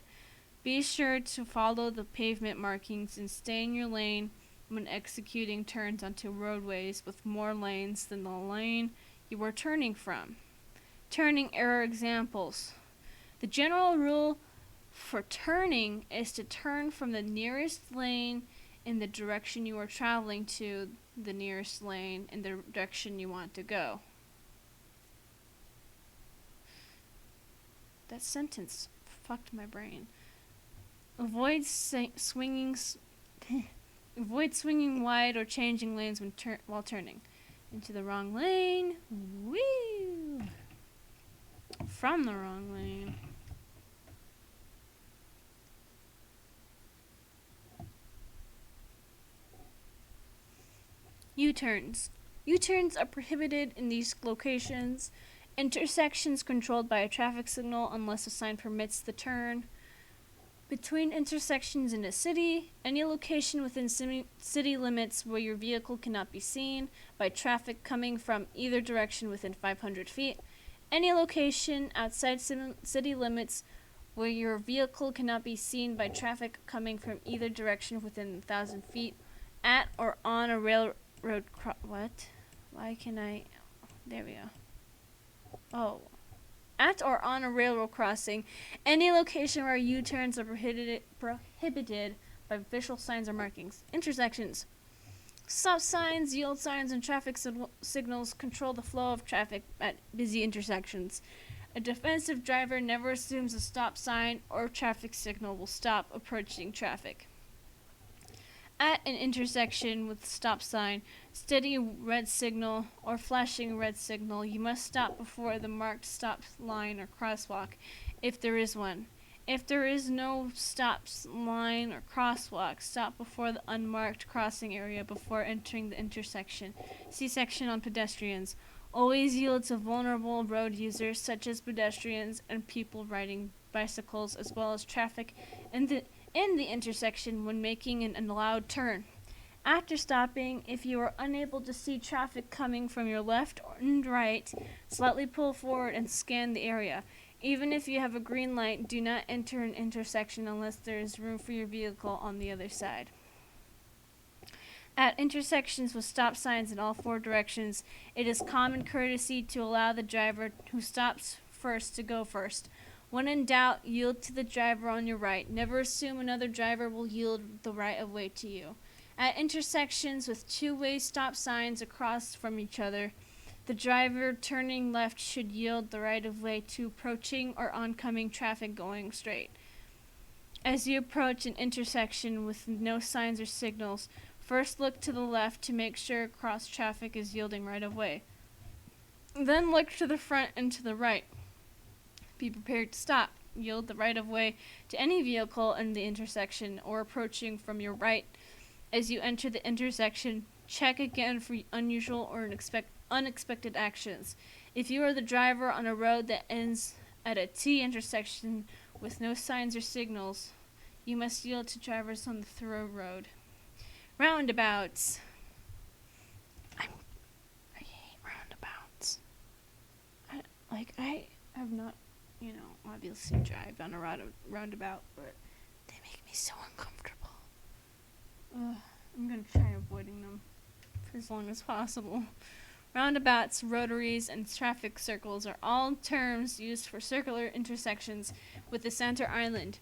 be sure to follow the pavement markings and stay in your lane when executing turns onto roadways with more lanes than the lane you are turning from. Turning error examples. The general rule for turning is to turn from the nearest lane in the direction you are traveling to the nearest lane in the direction you want to go. That sentence fucked my brain. Avoid swinging wide or changing lanes while turning. Into the wrong lane. Woo! From the wrong lane. U-turns. U-turns are prohibited in these locations. Intersections controlled by a traffic signal unless a sign permits the turn. Between intersections in a city, any location within city limits where your vehicle cannot be seen by traffic coming from either direction within 500 feet. Any location outside city limits where your vehicle cannot be seen by traffic coming from either direction within 1,000 feet. At or on a railroad what? Why can I... There we go. Oh. At or on a railroad crossing, any location where U-turns are prohibited by official signs or markings. Intersections. Stop signs, yield signs, and traffic signals control the flow of traffic at busy intersections. A defensive driver never assumes a stop sign or traffic signal will stop approaching traffic. At an intersection with stop sign, steady red signal, or flashing red signal, you must stop before the marked stop line or crosswalk, if there is one. If there is no stop line or crosswalk, stop before the unmarked crossing area before entering the intersection. See section on pedestrians. Always yield to vulnerable road users such as pedestrians and people riding bicycles, as well as traffic in the intersection when making an allowed turn. After stopping, if you are unable to see traffic coming from your left and right, slightly pull forward and scan the area. Even if you have a green light, do not enter an intersection unless there is room for your vehicle on the other side. At intersections with stop signs in all 4 directions, it is common courtesy to allow the driver who stops first to go first. When in doubt, yield to the driver on your right. Never assume another driver will yield the right of way to you. At intersections with 2-way stop signs across from each other, the driver turning left should yield the right of way to approaching or oncoming traffic going straight. As you approach an intersection with no signs or signals, first look to the left to make sure cross traffic is yielding right of way. Then look to the front and to the right. Be prepared to stop. Yield the right of way to any vehicle in the intersection or approaching from your right. As you enter the intersection, check again for unusual or unexpected actions. If you are the driver on a road that ends at a T intersection with no signs or signals, you must yield to drivers on the through road. Roundabouts. I hate roundabouts. I have not, obviously drive on a roundabout, but they make me so uncomfortable. I'm going to try avoiding them for as long as possible. Roundabouts, rotaries, and traffic circles are all terms used for circular intersections with the center island.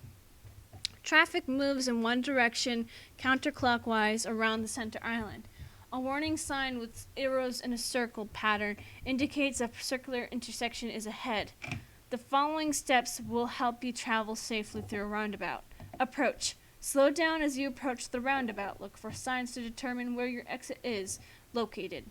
Traffic moves in one direction counterclockwise around the center island. A warning sign with arrows in a circle pattern indicates a circular intersection is ahead. The following steps will help you travel safely through a roundabout. Approach. Slow down as you approach the roundabout. Look for signs to determine where your exit is located.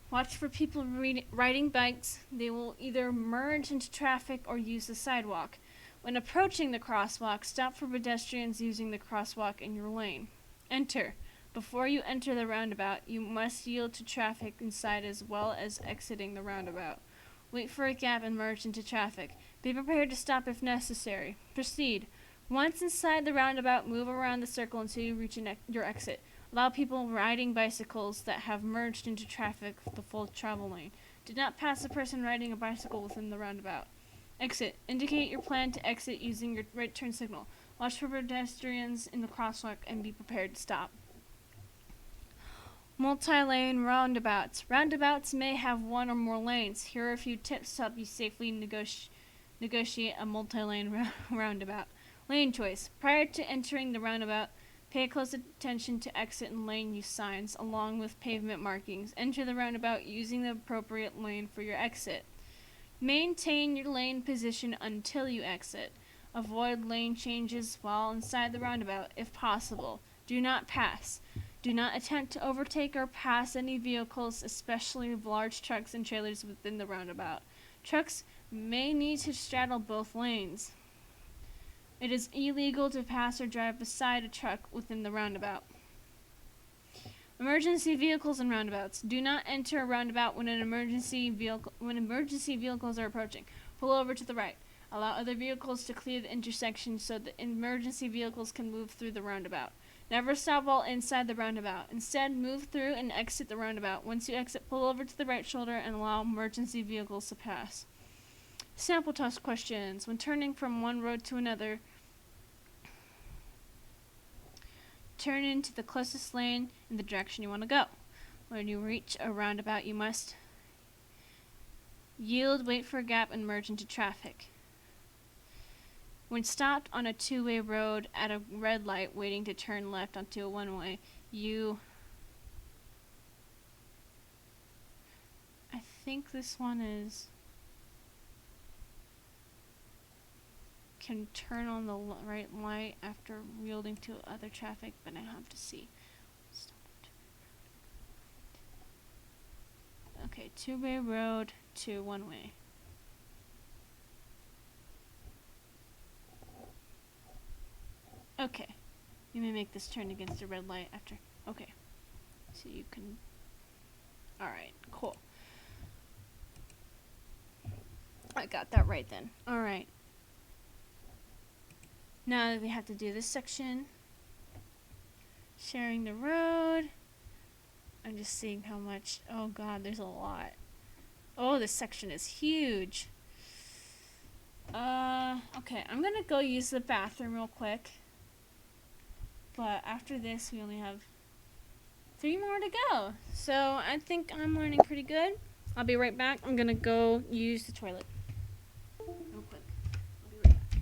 Watch for people riding bikes. They will either merge into traffic or use the sidewalk. When approaching the crosswalk, stop for pedestrians using the crosswalk in your lane. Enter. Before you enter the roundabout, you must yield to traffic inside as well as exiting the roundabout. Wait for a gap and merge into traffic. Be prepared to stop if necessary. Proceed. Once inside the roundabout, move around the circle until you reach your exit. Allow people riding bicycles that have merged into traffic the full travel lane. Do not pass a person riding a bicycle within the roundabout. Exit. Indicate your plan to exit using your right turn signal. Watch for pedestrians in the crosswalk and be prepared to stop. Multi-lane roundabouts. Roundabouts may have one or more lanes. Here are a few tips to help you safely negotiate a multi-lane roundabout. Lane choice. Prior to entering the roundabout, pay close attention to exit and lane use signs along with pavement markings. Enter the roundabout using the appropriate lane for your exit. Maintain your lane position until you exit. Avoid lane changes while inside the roundabout if possible. Do not pass. Do not attempt to overtake or pass any vehicles, especially large trucks and trailers within the roundabout. Trucks may need to straddle both lanes. It is illegal to pass or drive beside a truck within the roundabout. Emergency vehicles and roundabouts. Do not enter a roundabout when emergency vehicles are approaching. Pull over to the right. Allow other vehicles to clear the intersection so that emergency vehicles can move through the roundabout. Never stop while inside the roundabout. Instead, move through and exit the roundabout. Once you exit, pull over to the right shoulder and allow emergency vehicles to pass. Sample test questions. When turning from one road to another, turn into the closest lane in the direction you want to go. When you reach a roundabout, you must Yield, wait for a gap, and merge into traffic. When stopped on a two-way road at a red light waiting to turn left onto a one-way, you... I think this one is... can turn on the right light after yielding to other traffic, but I have to see. Okay, two-way road to one-way. Okay, you may make this turn against a red light after. Okay, so you can. Alright, cool. I got that right then. Alright. Now we have to do this section. Sharing the road. I'm just seeing how much. Oh god, there's a lot. Oh, this section is huge. Okay, I'm gonna go use the bathroom real quick. But after this, we only have 3 more to go. So I think I'm learning pretty good. I'll be right back. I'm gonna go use the toilet real quick. I'll be right back.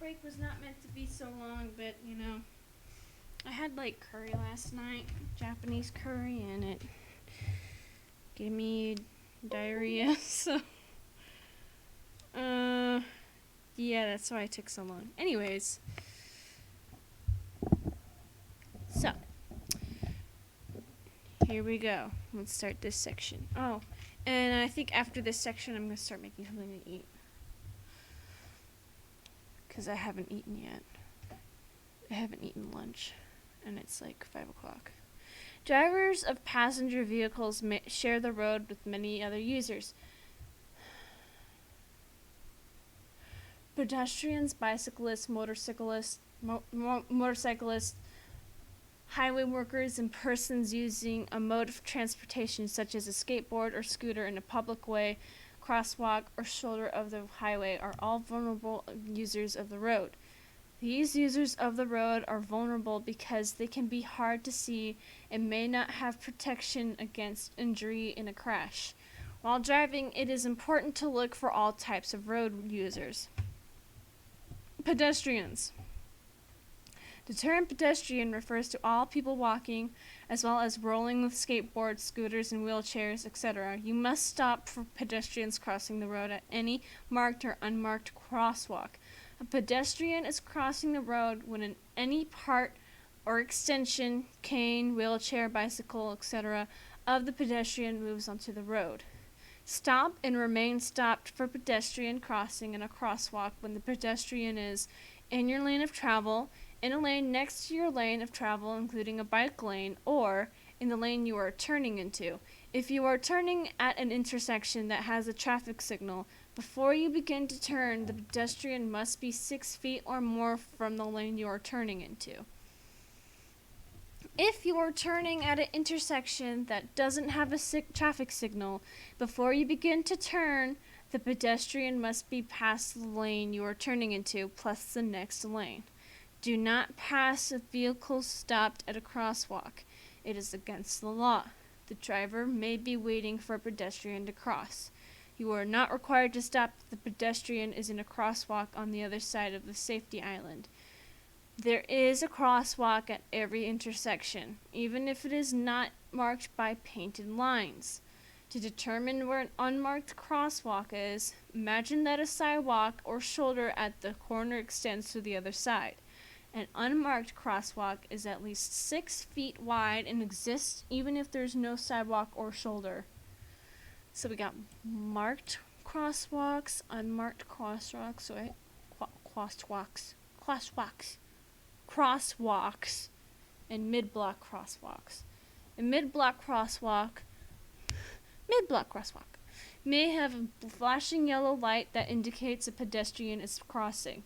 break was not meant to be so long, but you know, I had like curry last night, Japanese curry, and it gave me diarrhea. So, yeah, that's why it took so long. Anyways, so here we go. Let's start this section. Oh, and I think after this section, I'm gonna start making something to eat because I haven't eaten yet. I haven't eaten lunch, and it's like 5 o'clock. Drivers of passenger vehicles share the road with many other users. Pedestrians, bicyclists, motorcyclists, highway workers, and persons using a mode of transportation such as a skateboard or scooter in a public way, crosswalk, or shoulder of the highway are all vulnerable users of the road. These users of the road are vulnerable because they can be hard to see and may not have protection against injury in a crash. While driving, it is important to look for all types of road users. Pedestrians. The term pedestrian refers to all people walking, as well as rolling with skateboards, scooters, and wheelchairs, etc. You must stop for pedestrians crossing the road at any marked or unmarked crosswalk. A pedestrian is crossing the road when in any part or extension, cane, wheelchair, bicycle, etc., of the pedestrian moves onto the road. Stop and remain stopped for pedestrian crossing in a crosswalk when the pedestrian is in your lane of travel, in a lane next to your lane of travel, including a bike lane, or in the lane you are turning into. If you are turning at an intersection that has a traffic signal, before you begin to turn, the pedestrian must be 6 feet or more from the lane you are turning into. If you are turning at an intersection that doesn't have a traffic signal, before you begin to turn, the pedestrian must be past the lane you are turning into, plus the next lane. Do not pass a vehicle stopped at a crosswalk. It is against the law. The driver may be waiting for a pedestrian to cross. You are not required to stop if the pedestrian is in a crosswalk on the other side of the safety island. There is a crosswalk at every intersection, even if it is not marked by painted lines. To determine where an unmarked crosswalk is, imagine that a sidewalk or shoulder at the corner extends to the other side. An unmarked crosswalk is at least 6 feet wide and exists even if there's no sidewalk or shoulder. So we got marked crosswalks, unmarked crosswalks, right? Crosswalks, and mid-block crosswalks. A mid-block crosswalk may have a flashing yellow light that indicates a pedestrian is crossing,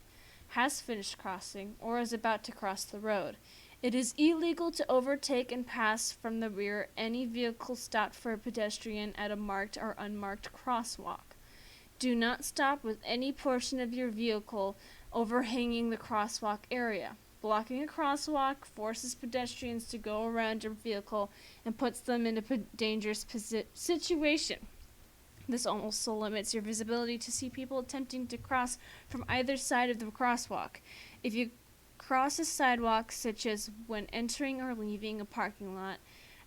has finished crossing, or is about to cross the road. It is illegal to overtake and pass from the rear any vehicle stopped for a pedestrian at a marked or unmarked crosswalk. Do not stop with any portion of your vehicle overhanging the crosswalk area. Blocking a crosswalk forces pedestrians to go around your vehicle and puts them in a dangerous situation. This also limits your visibility to see people attempting to cross from either side of the crosswalk. If you cross a sidewalk, such as when entering or leaving a parking lot,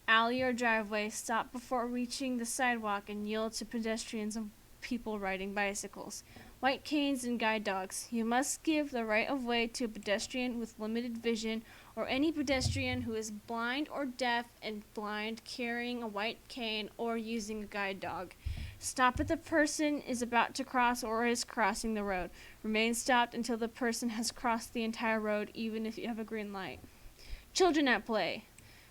alley, or driveway, stop before reaching the sidewalk and yield to pedestrians and people riding bicycles. White canes and guide dogs. You must give the right of way to a pedestrian with limited vision or any pedestrian who is blind or deaf and blind carrying a white cane or using a guide dog. Stop if the person is about to cross or is crossing the road. Remain stopped until the person has crossed the entire road, even if you have a green light. Children at play.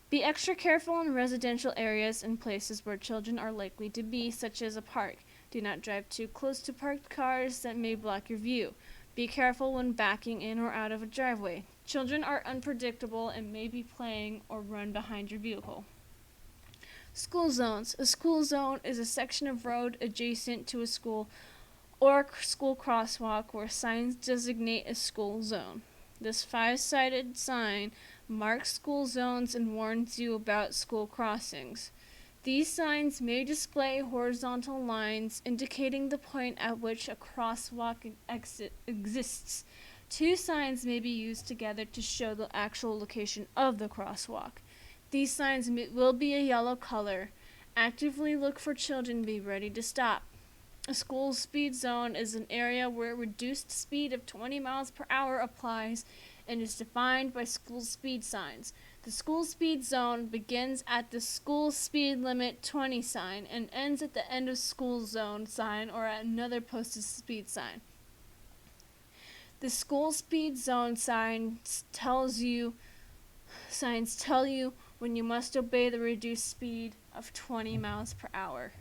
Be extra careful in residential areas and places where children are likely to be, such as a park. Do not drive too close to parked cars that may block your view. Be careful when backing in or out of a driveway. Children are unpredictable and may be playing or run behind your vehicle. School zones. A school zone is a section of road adjacent to a school or school crosswalk where signs designate a school zone. This 5-sided sign marks school zones and warns you about school crossings. These signs may display horizontal lines indicating the point at which a crosswalk exists. Two signs may be used together to show the actual location of the crosswalk. These signs will be a yellow color. Actively look for children, be ready to stop. A school speed zone is an area where a reduced speed of 20 miles per hour applies and is defined by school speed signs. The school speed zone begins at the school speed limit 20 sign and ends at the end of school zone sign or at another posted speed sign. The school speed zone signs tell you when you must obey the reduced speed of 20 miles per hour.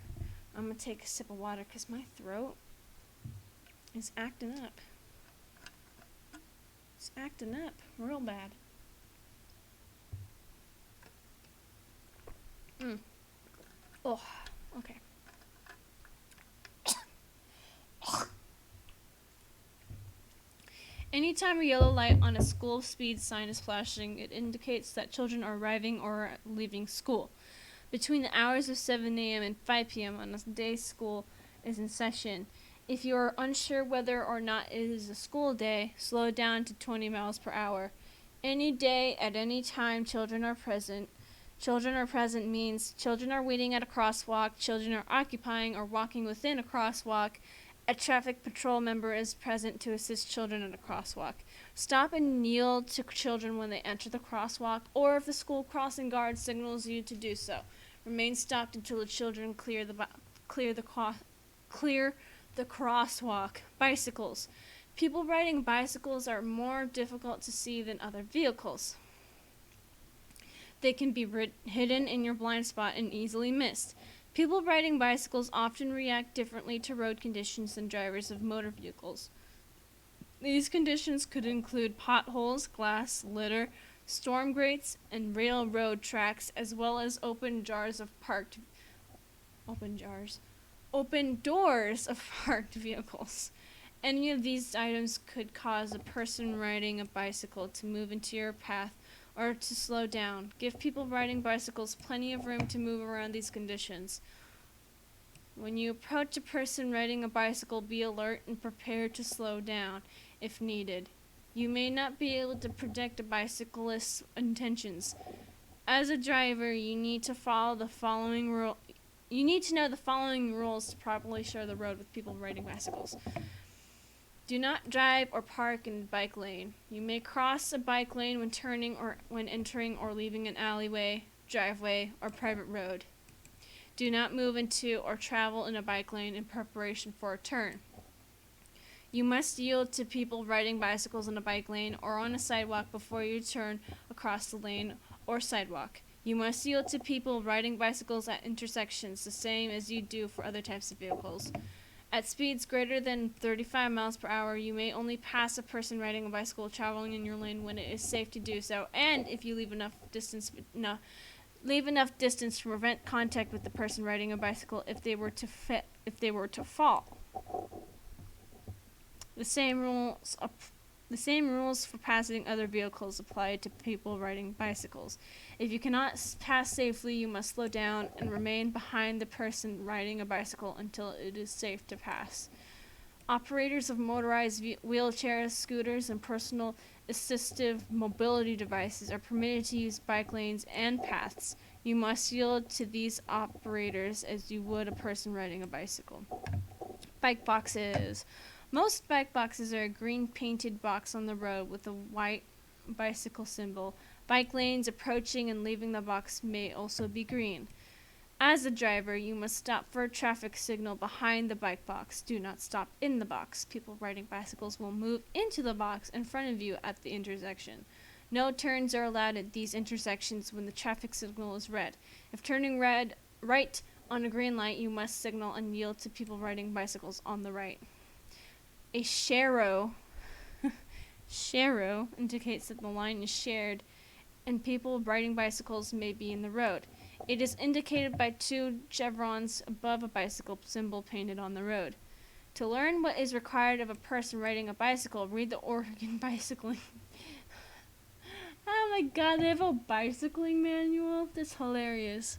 I'm going to take a sip of water because my throat is acting up. It's acting up real bad. Oh, okay. Anytime a yellow light on a school speed sign is flashing, it indicates that children are arriving or leaving school. Between the hours of 7 a.m. and 5 p.m. on a day school is in session. If you are unsure whether or not it is a school day, slow down to 20 miles per hour. Any day, at any time, children are present. Children are present means children are waiting at a crosswalk, children are occupying or walking within a crosswalk. A traffic patrol member is present to assist children at a crosswalk. Stop and yield to children when they enter the crosswalk, or if the school crossing guard signals you to do so. Remain stopped until the children clear the crosswalk. Bicycles. People riding bicycles are more difficult to see than other vehicles. They can be hidden in your blind spot and easily missed. People riding bicycles often react differently to road conditions than drivers of motor vehicles. These conditions could include potholes, glass, litter, storm grates, and railroad tracks, as well as open doors of parked vehicles. Any of these items could cause a person riding a bicycle to move into your path or to slow down. Give people riding bicycles plenty of room to move around these conditions. When you approach a person riding a bicycle, be alert and prepared to slow down if needed. You may not be able to predict a bicyclist's intentions. As a driver, you need to know the following rules to properly share the road with people riding bicycles. Do not drive or park in a bike lane. You may cross a bike lane when turning or when entering or leaving an alleyway, driveway, or private road. Do not move into or travel in a bike lane in preparation for a turn. You must yield to people riding bicycles in a bike lane or on a sidewalk before you turn across the lane or sidewalk. You must yield to people riding bicycles at intersections, the same as you do for other types of vehicles. At speeds greater than 35 miles per hour, you may only pass a person riding a bicycle traveling in your lane when it is safe to do so, and if you leave enough distance to prevent contact with the person riding a bicycle if they were to fall. The same rules for passing other vehicles apply to people riding bicycles. If you cannot pass safely, you must slow down and remain behind the person riding a bicycle until it is safe to pass. Operators of motorized wheelchairs, scooters, and personal assistive mobility devices are permitted to use bike lanes and paths. You must yield to these operators as you would a person riding a bicycle. Bike boxes. Most bike boxes are a green painted box on the road with a white bicycle symbol. Bike lanes approaching and leaving the box may also be green. As a driver, you must stop for a traffic signal behind the bike box. Do not stop in the box. People riding bicycles will move into the box in front of you at the intersection. No turns are allowed at these intersections when the traffic signal is red. If turning right on a green light, you must signal and yield to people riding bicycles on the right. A sharrow indicates that the line is shared and people riding bicycles may be in the road. It is indicated by two chevrons above a bicycle symbol painted on the road. To learn what is required of a person riding a bicycle, read the Oregon Bicycling. Oh my god, they have a bicycling manual? That's hilarious.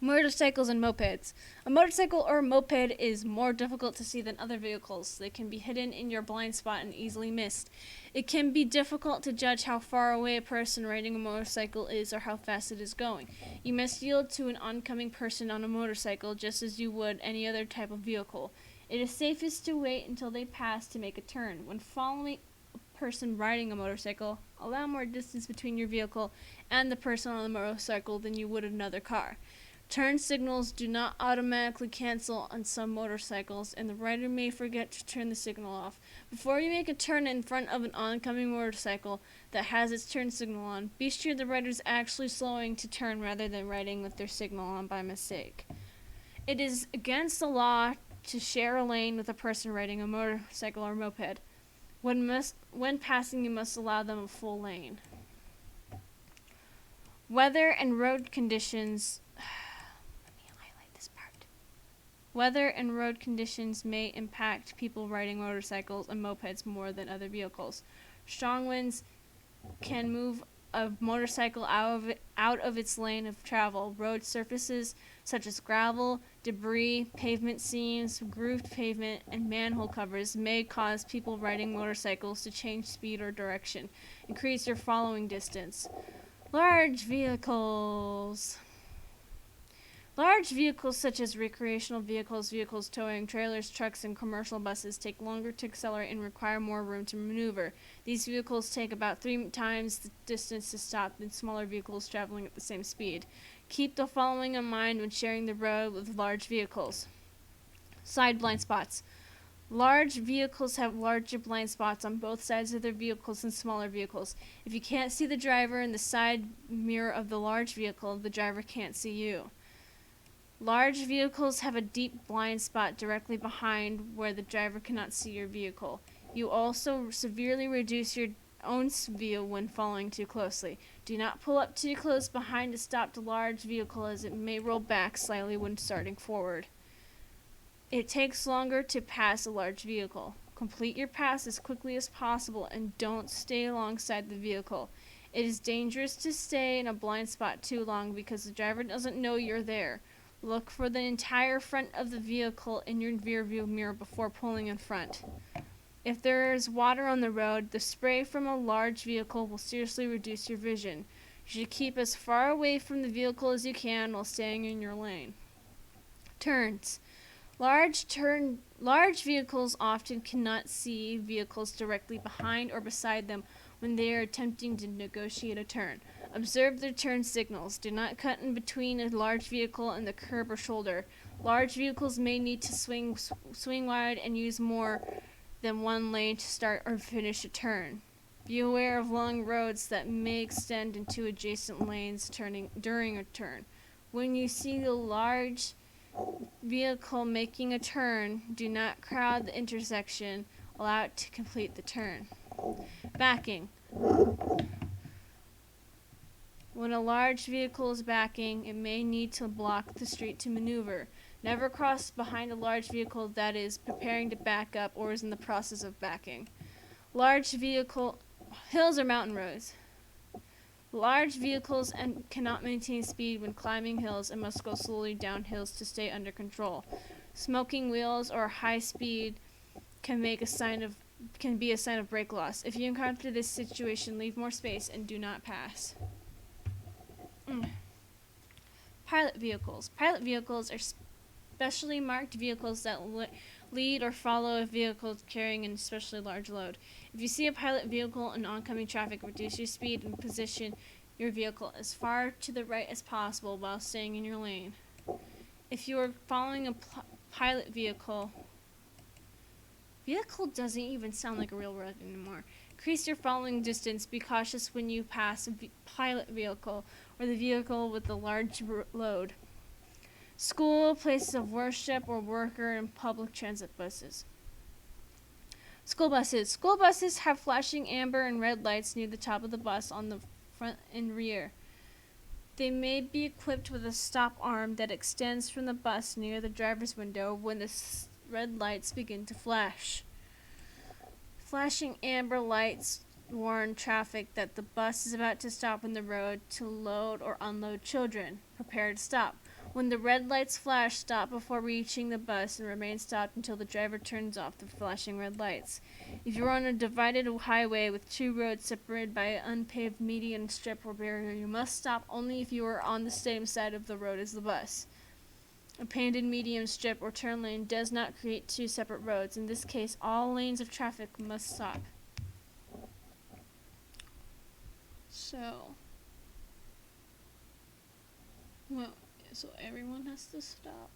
Motorcycles and mopeds. A motorcycle or moped is more difficult to see than other vehicles. They can be hidden in your blind spot and easily missed. It can be difficult to judge how far away a person riding a motorcycle is or how fast it is going. You must yield to an oncoming person on a motorcycle just as you would any other type of vehicle. It is safest to wait until they pass to make a turn. When following a person riding a motorcycle, allow more distance between your vehicle and the person on the motorcycle than you would another car. Turn signals do not automatically cancel on some motorcycles, and the rider may forget to turn the signal off. Before you make a turn in front of an oncoming motorcycle that has its turn signal on, be sure the rider is actually slowing to turn rather than riding with their signal on by mistake. It is against the law to share a lane with a person riding a motorcycle or moped. When passing, you must allow them a full lane. Weather and road conditions. Weather and road conditions may impact people riding motorcycles and mopeds more than other vehicles. Strong winds can move a motorcycle out of its lane of travel. Road surfaces such as gravel, debris, pavement seams, grooved pavement, and manhole covers may cause people riding motorcycles to change speed or direction. Increase your following distance. Large vehicles. Large vehicles such as recreational vehicles towing trailers, trucks, and commercial buses take longer to accelerate and require more room to maneuver. These vehicles take about 3 times the distance to stop than smaller vehicles traveling at the same speed. Keep the following in mind when sharing the road with large vehicles. Side blind spots. Large vehicles have larger blind spots on both sides of their vehicles than smaller vehicles. If you can't see the driver in the side mirror of the large vehicle, the driver can't see you. Large vehicles have a deep blind spot directly behind where the driver cannot see your vehicle. You also severely reduce your own view when following too closely. Do not pull up too close behind a stopped large vehicle as it may roll back slightly when starting forward. It takes longer to pass a large vehicle. Complete your pass as quickly as possible and don't stay alongside the vehicle. It is dangerous to stay in a blind spot too long because the driver doesn't know you're there. Look for the entire front of the vehicle in your rear view mirror before pulling in front. If there is water on the road, the spray from a large vehicle will seriously reduce your vision. You should keep as far away from the vehicle as you can while staying in your lane. Turns. Large vehicles often cannot see vehicles directly behind or beside them when they are attempting to negotiate a turn. Observe their turn signals. Do not cut in between a large vehicle and the curb or shoulder. Large vehicles may need to swing wide and use more than one lane to start or finish a turn. Be aware of long roads that may extend into adjacent lanes during a turn. When you see a large vehicle making a turn, do not crowd the intersection. Allow it to complete the turn. Backing. When a large vehicle is backing, it may need to block the street to maneuver. Never cross behind a large vehicle that is preparing to back up or is in the process of backing. Hills or mountain roads. Large vehicles cannot maintain speed when climbing hills and must go slowly down hills to stay under control. Smoking wheels or high speed can be a sign of brake loss. If you encounter this situation, leave more space and do not pass. Pilot vehicles. Pilot vehicles are specially marked vehicles that lead or follow a vehicle carrying an especially large load. If you see a pilot vehicle in oncoming traffic, reduce your speed and position your vehicle as far to the right as possible while staying in your lane. If you are following a pilot vehicle doesn't even sound like a real word anymore. Increase your following distance. Be cautious when you pass a pilot vehicle or the vehicle with a large load. School, places of worship, or worker and public transit buses. School buses. School buses have flashing amber and red lights near the top of the bus on the front and rear. They may be equipped with a stop arm that extends from the bus near the driver's window when the red lights begin to flash. Flashing amber lights warn traffic that the bus is about to stop on the road to load or unload children. Prepare to stop. When the red lights flash, stop before reaching the bus and remain stopped until the driver turns off the flashing red lights. If you are on a divided highway with two roads separated by an unpaved median strip or barrier, you must stop only if you are on the same side of the road as the bus. A painted median strip or turn lane does not create two separate roads. In this case, all lanes of traffic must stop. So everyone has to stop.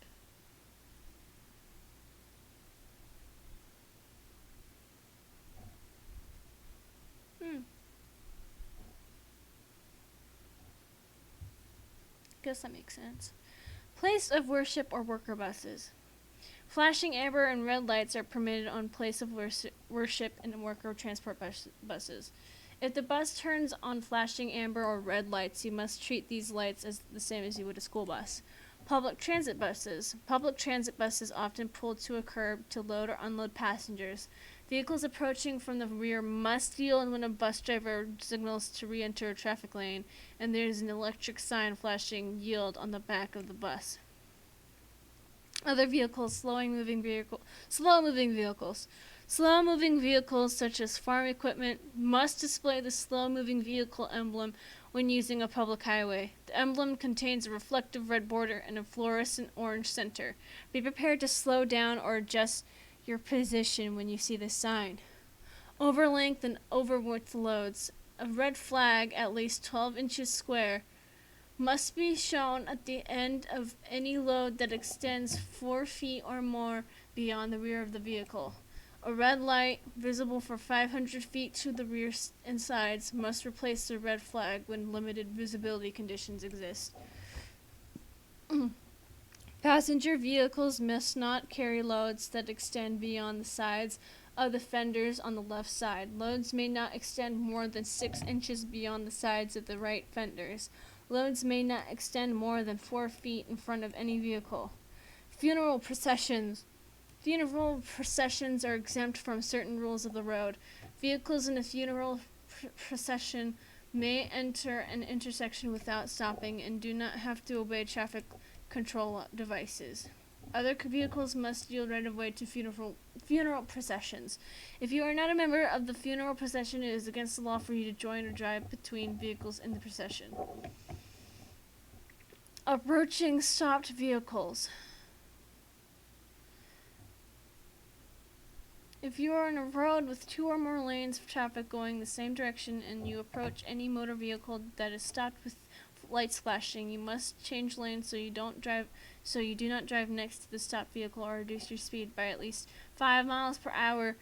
Guess that makes sense. Place of worship or worker buses. Flashing amber and red lights are permitted on place of worship and worker transport buses. If the bus turns on flashing amber or red lights, you must treat these lights as the same as you would a school bus. Public transit buses. Public transit buses often pull to a curb to load or unload passengers. Vehicles approaching from the rear must yield when a bus driver signals to re-enter a traffic lane, and there is an electric sign flashing yield on the back of the bus. Other vehicles, slow-moving vehicles. Slow-moving vehicles, such as farm equipment, must display the slow-moving vehicle emblem when using a public highway. The emblem contains a reflective red border and a fluorescent orange center. Be prepared to slow down or adjust your position when you see this sign. Over-length and over-width loads. A red flag, at least 12 inches square, must be shown at the end of any load that extends 4 feet or more beyond the rear of the vehicle. A red light, visible for 500 feet to the rear and sides, must replace the red flag when limited visibility conditions exist. Passenger vehicles must not carry loads that extend beyond the sides of the fenders on the left side. Loads may not extend more than 6 inches beyond the sides of the right fenders. Loads may not extend more than 4 feet in front of any vehicle. Funeral processions. Funeral processions are exempt from certain rules of the road. Vehicles in a funeral procession may enter an intersection without stopping and do not have to obey traffic control devices. Other vehicles must yield right of way to funeral processions. If you are not a member of the funeral procession, it is against the law for you to join or drive between vehicles in the procession. Approaching stopped vehicles. If you are on a road with 2 or more lanes of traffic going the same direction and you approach any motor vehicle that is stopped with lights flashing, you must change lanes so you do not drive next to the stopped vehicle or reduce your speed by at least 5 miles per hour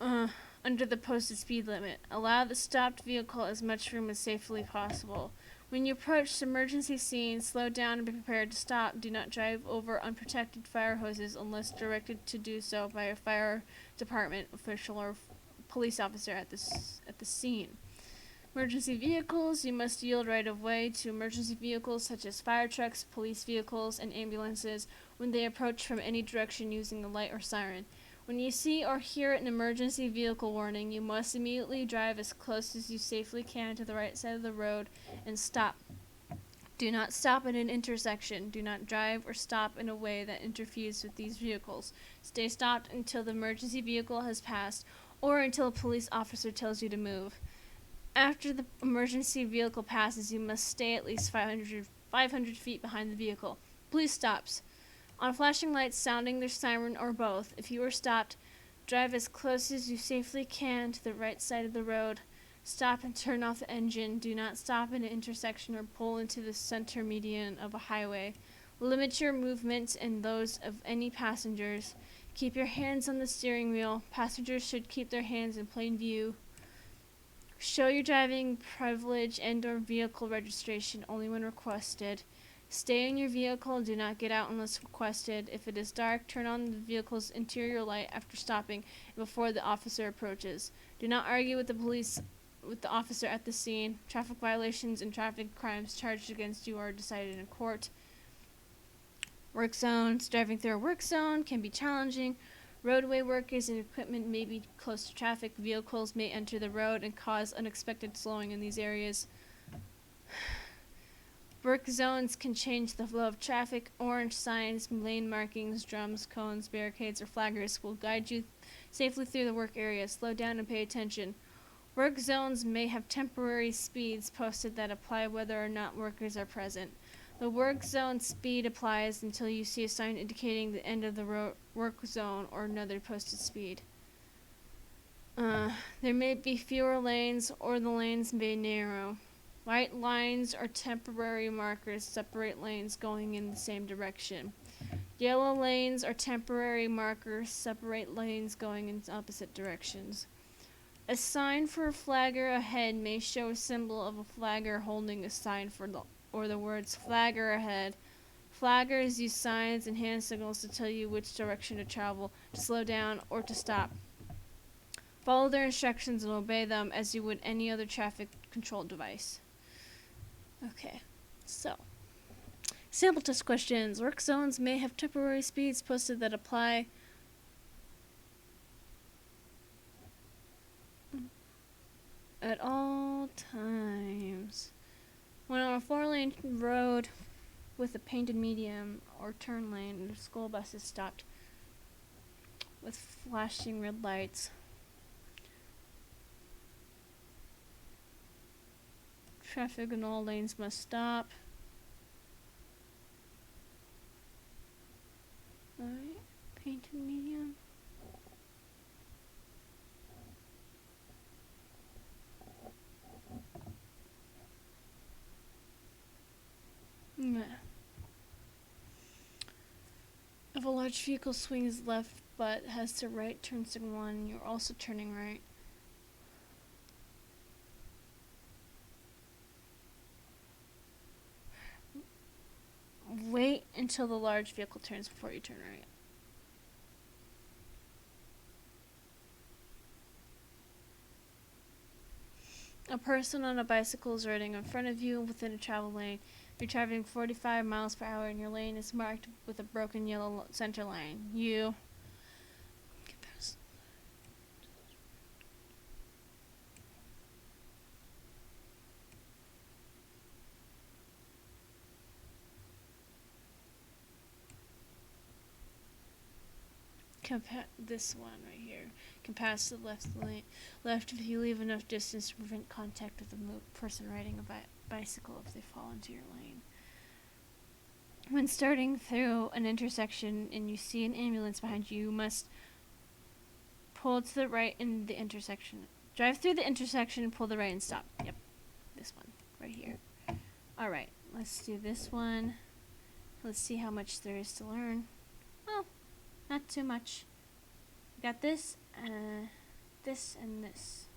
under the posted speed limit. Allow the stopped vehicle as much room as safely possible. When you approach the emergency scene, slow down and be prepared to stop. Do not drive over unprotected fire hoses unless directed to do so by a fire department official or police officer at the scene. Emergency vehicles. You must yield right of way to emergency vehicles such as fire trucks, police vehicles, and ambulances when they approach from any direction using a light or siren. When you see or hear an emergency vehicle warning, you must immediately drive as close as you safely can to the right side of the road and stop. Do not stop at an intersection. Do not drive or stop in a way that interferes with these vehicles. Stay stopped until the emergency vehicle has passed or until a police officer tells you to move. After the emergency vehicle passes, you must stay at least 500 feet behind the vehicle. Police stops. On flashing lights sounding their siren or both, if you are stopped, drive as close as you safely can to the right side of the road. Stop and turn off the engine. Do not stop in an intersection or pull into the center median of a highway. Limit your movements and those of any passengers. Keep your hands on the steering wheel. Passengers should keep their hands in plain view. Show your driving privilege and/or vehicle registration only when requested. Stay in your vehicle. Do not get out unless requested. If it is dark, turn on the vehicle's interior light after stopping and before the officer approaches. Do not argue with the officer at the scene. Traffic violations and traffic crimes charged against you are decided in court. Work zones. Driving through a work zone can be challenging. Roadway workers and equipment may be close to traffic. Vehicles may enter the road and cause unexpected slowing in these areas. Work zones can change the flow of traffic. Orange signs, lane markings, drums, cones, barricades, or flaggers will guide you safely through the work area. Slow down and pay attention. Work zones may have temporary speeds posted that apply whether or not workers are present. The work zone speed applies until you see a sign indicating the end of the work zone or another posted speed. There may be fewer lanes or the lanes may narrow. White lines or temporary markers separate lanes going in the same direction. Yellow lanes or temporary markers separate lanes going in opposite directions. A sign for a flagger ahead may show a symbol of a flagger holding a sign or the words flagger ahead. Flaggers use signs and hand signals to tell you which direction to travel, to slow down, or to stop. Follow their instructions and obey them as you would any other traffic control device. Okay, so sample test questions. Work zones may have temporary speeds posted that apply at all times. When on a 4-lane road with a painted median or turn lane, the school bus is stopped with flashing red lights. Traffic in all lanes must stop. Alright, painted median. Yeah. If a large vehicle swings left but has to right turn signal on, you're also turning right. Wait until the large vehicle turns before you turn right. A person on a bicycle is riding in front of you within a travel lane. If you're traveling 45 miles per hour and your lane is marked with a broken yellow center line, you this one right here can pass the left lane. Left if you leave enough distance to prevent contact with a person riding a bicycle if they fall into your lane. When starting through an intersection and you see an ambulance behind you, you must pull to the right in the intersection. Drive through the intersection and pull the right and stop. Yep, this one right here. Alright, let's do this one. Let's see how much there is to learn. Oh, not too much. We got this, this, and this.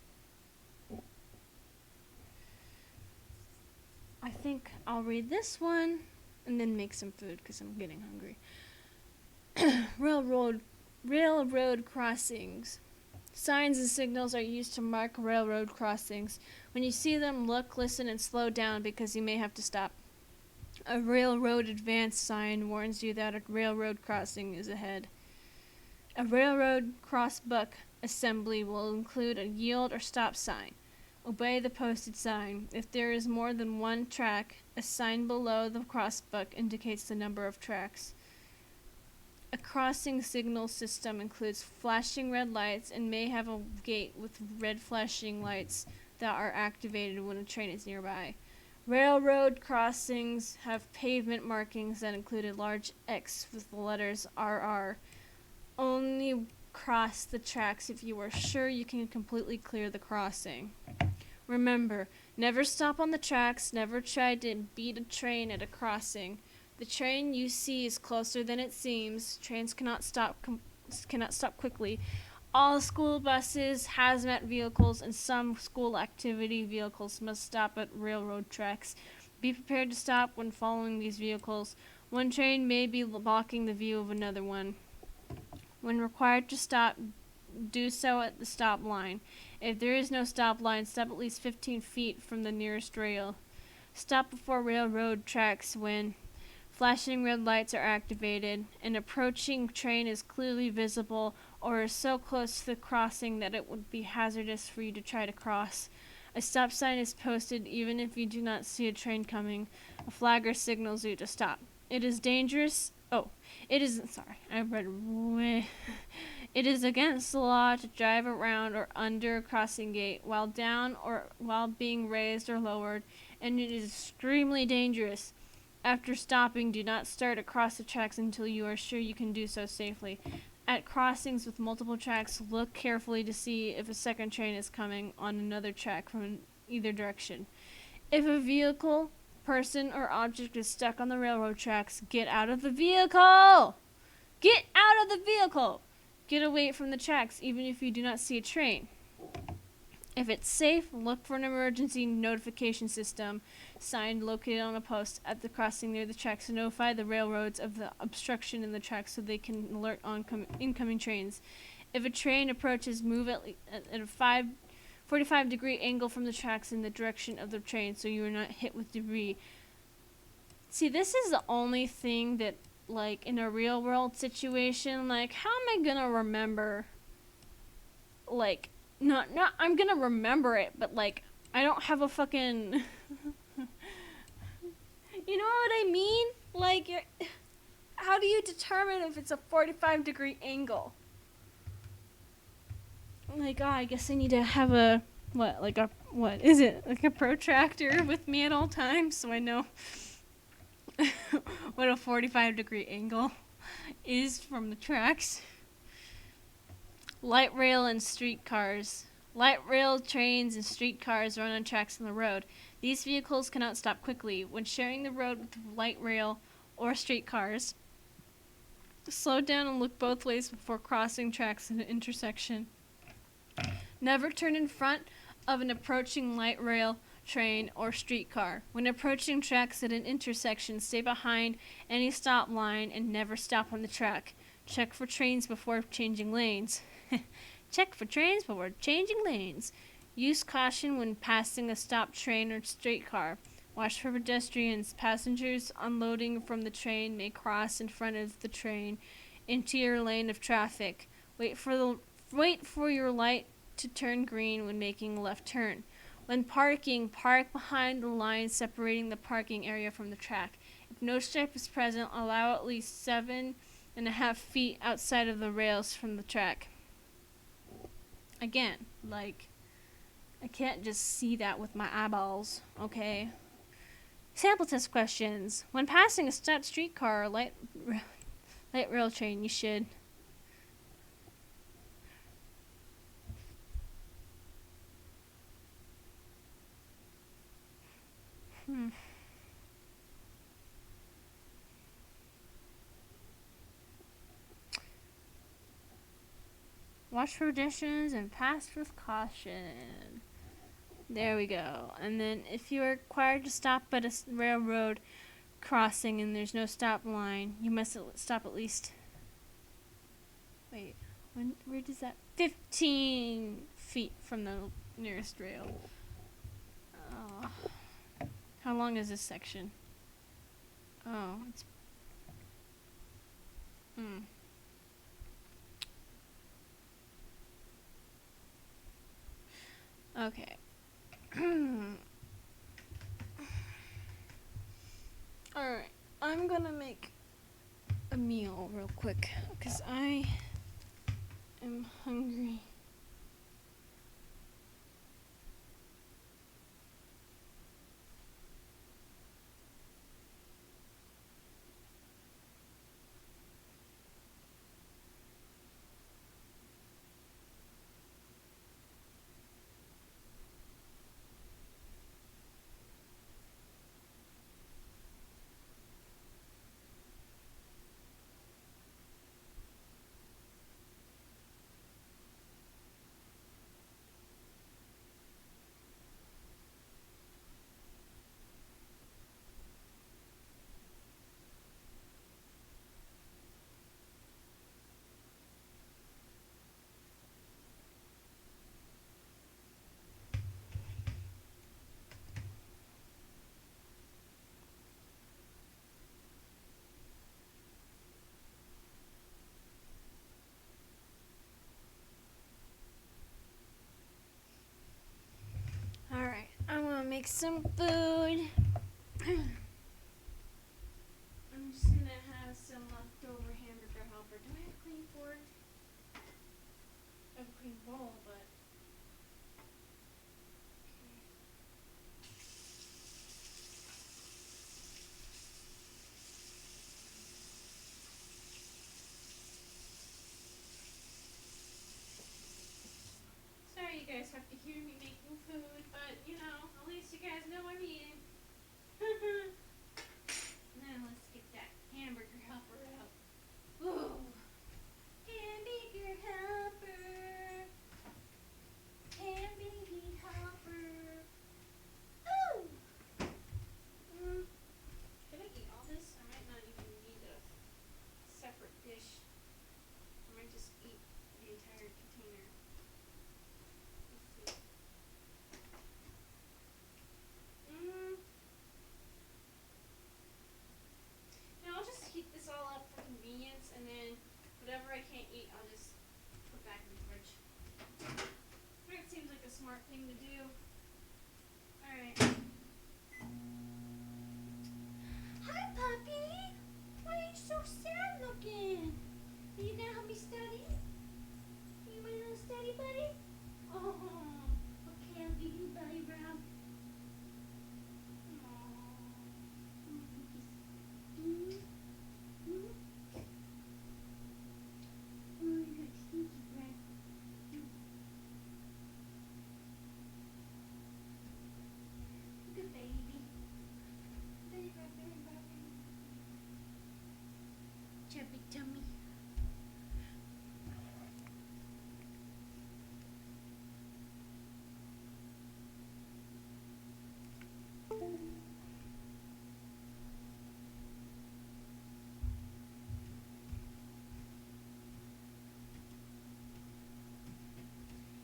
I think I'll read this one and then make some food because I'm getting hungry. Railroad crossings. Signs and signals are used to mark railroad crossings. When you see them, look, listen, and slow down because you may have to stop. A railroad advance sign warns you that a railroad crossing is ahead. A railroad crossbuck assembly will include a yield or stop sign. Obey the posted sign. If there is more than one track, a sign below the crossbuck indicates the number of tracks. A crossing signal system includes flashing red lights and may have a gate with red flashing lights that are activated when a train is nearby. Railroad crossings have pavement markings that include a large X with the letters RR. Only cross the tracks if you are sure you can completely clear the crossing. Remember, never stop on the tracks, never try to beat a train at a crossing. The train you see is closer than it seems. Trains cannot stop quickly. All school buses, hazmat vehicles, and some school activity vehicles must stop at railroad tracks. Be prepared to stop when following these vehicles. One train may be blocking the view of another one. When required to stop, do so at the stop line. If there is no stop line, stop at least 15 feet from the nearest rail. Stop before railroad tracks when flashing red lights are activated, an approaching train is clearly visible, or is so close to the crossing that it would be hazardous for you to try to cross. A stop sign is posted even if you do not see a train coming. A flagger signals you to stop. It is dangerous. Oh, it is. Sorry, I read way. It is against the law to drive around or under a crossing gate while down or while being raised or lowered, and it is extremely dangerous. After stopping, do not start across the tracks until you are sure you can do so safely. At crossings with multiple tracks, look carefully to see if a second train is coming on another track from either direction. If a vehicle, person, or object is stuck on the railroad tracks, get out of the vehicle! Get out of the vehicle! Get away from the tracks even if you do not see a train. If it's safe, look for an emergency notification system sign located on a post at the crossing near the tracks to notify the railroads of the obstruction in the tracks so they can alert incoming trains. If a train approaches, move at a 45-degree angle from the tracks in the direction of the train so you are not hit with debris. See, this is the only thing that, like, in a real world situation, like, how am I gonna remember, like, not I'm gonna remember it, but, like, I don't have a fucking you know what I mean? Like, how do you determine if it's a 45-degree angle? Like, I guess I need to have a what is it? Like a protractor with me at all times so I know what a 45-degree angle is from the tracks. Light rail and streetcars. Light rail trains and streetcars run on tracks on the road. These vehicles cannot stop quickly. When sharing the road with light rail or streetcars, slow down and look both ways before crossing tracks at an intersection. Never turn in front of an approaching light rail, train, or streetcar. When approaching tracks at an intersection, stay behind any stop line and never stop on the track. Check for trains before changing lanes. Check for trains before changing lanes. Use caution when passing a stopped train or streetcar. Watch for pedestrians. Passengers unloading from the train may cross in front of the train into your lane of traffic. Wait for your light to turn green when making a left turn. When parking, park behind the line separating the parking area from the track. If no stripe is present, allow at least 7.5 feet outside of the rails from the track. Again, like, I can't just see that with my eyeballs, okay? Sample test questions. When passing a stopped streetcar or light rail train, you should watch for pedestrians and pass with caution. There we go. And then if you are required to stop at a railroad crossing and there's no stop line, you must stop at least... Wait, where does that... 15 feet from the nearest rail. How long is this section? Oh, it's... Okay. Alright, I'm gonna make a meal real quick because I am hungry. make some food. I'm just gonna have some leftover hamburger helper. Do I have a clean fork? I have a clean bowl, but. Sorry you guys have to hear me making food, but you know, at least you guys know I'm eating. Now let's get that hamburger helper out. Ooh. Hamburger helper. Hamburger helper. Ooh. Can I eat all this? I might not even need a separate dish. I might just eat the entire container. Let's see. No, I'll just heat this all up for convenience, and then whatever I can't eat, I'll just put back in the fridge. That seems like a smart thing to do. Alright. Hi, puppy. Why are you so sad looking? Are you gonna help me study? Are you my little study buddy? Oh, okay, I'll give you a belly rub. Good baby. Belly rub, belly rub. Chubby tummy.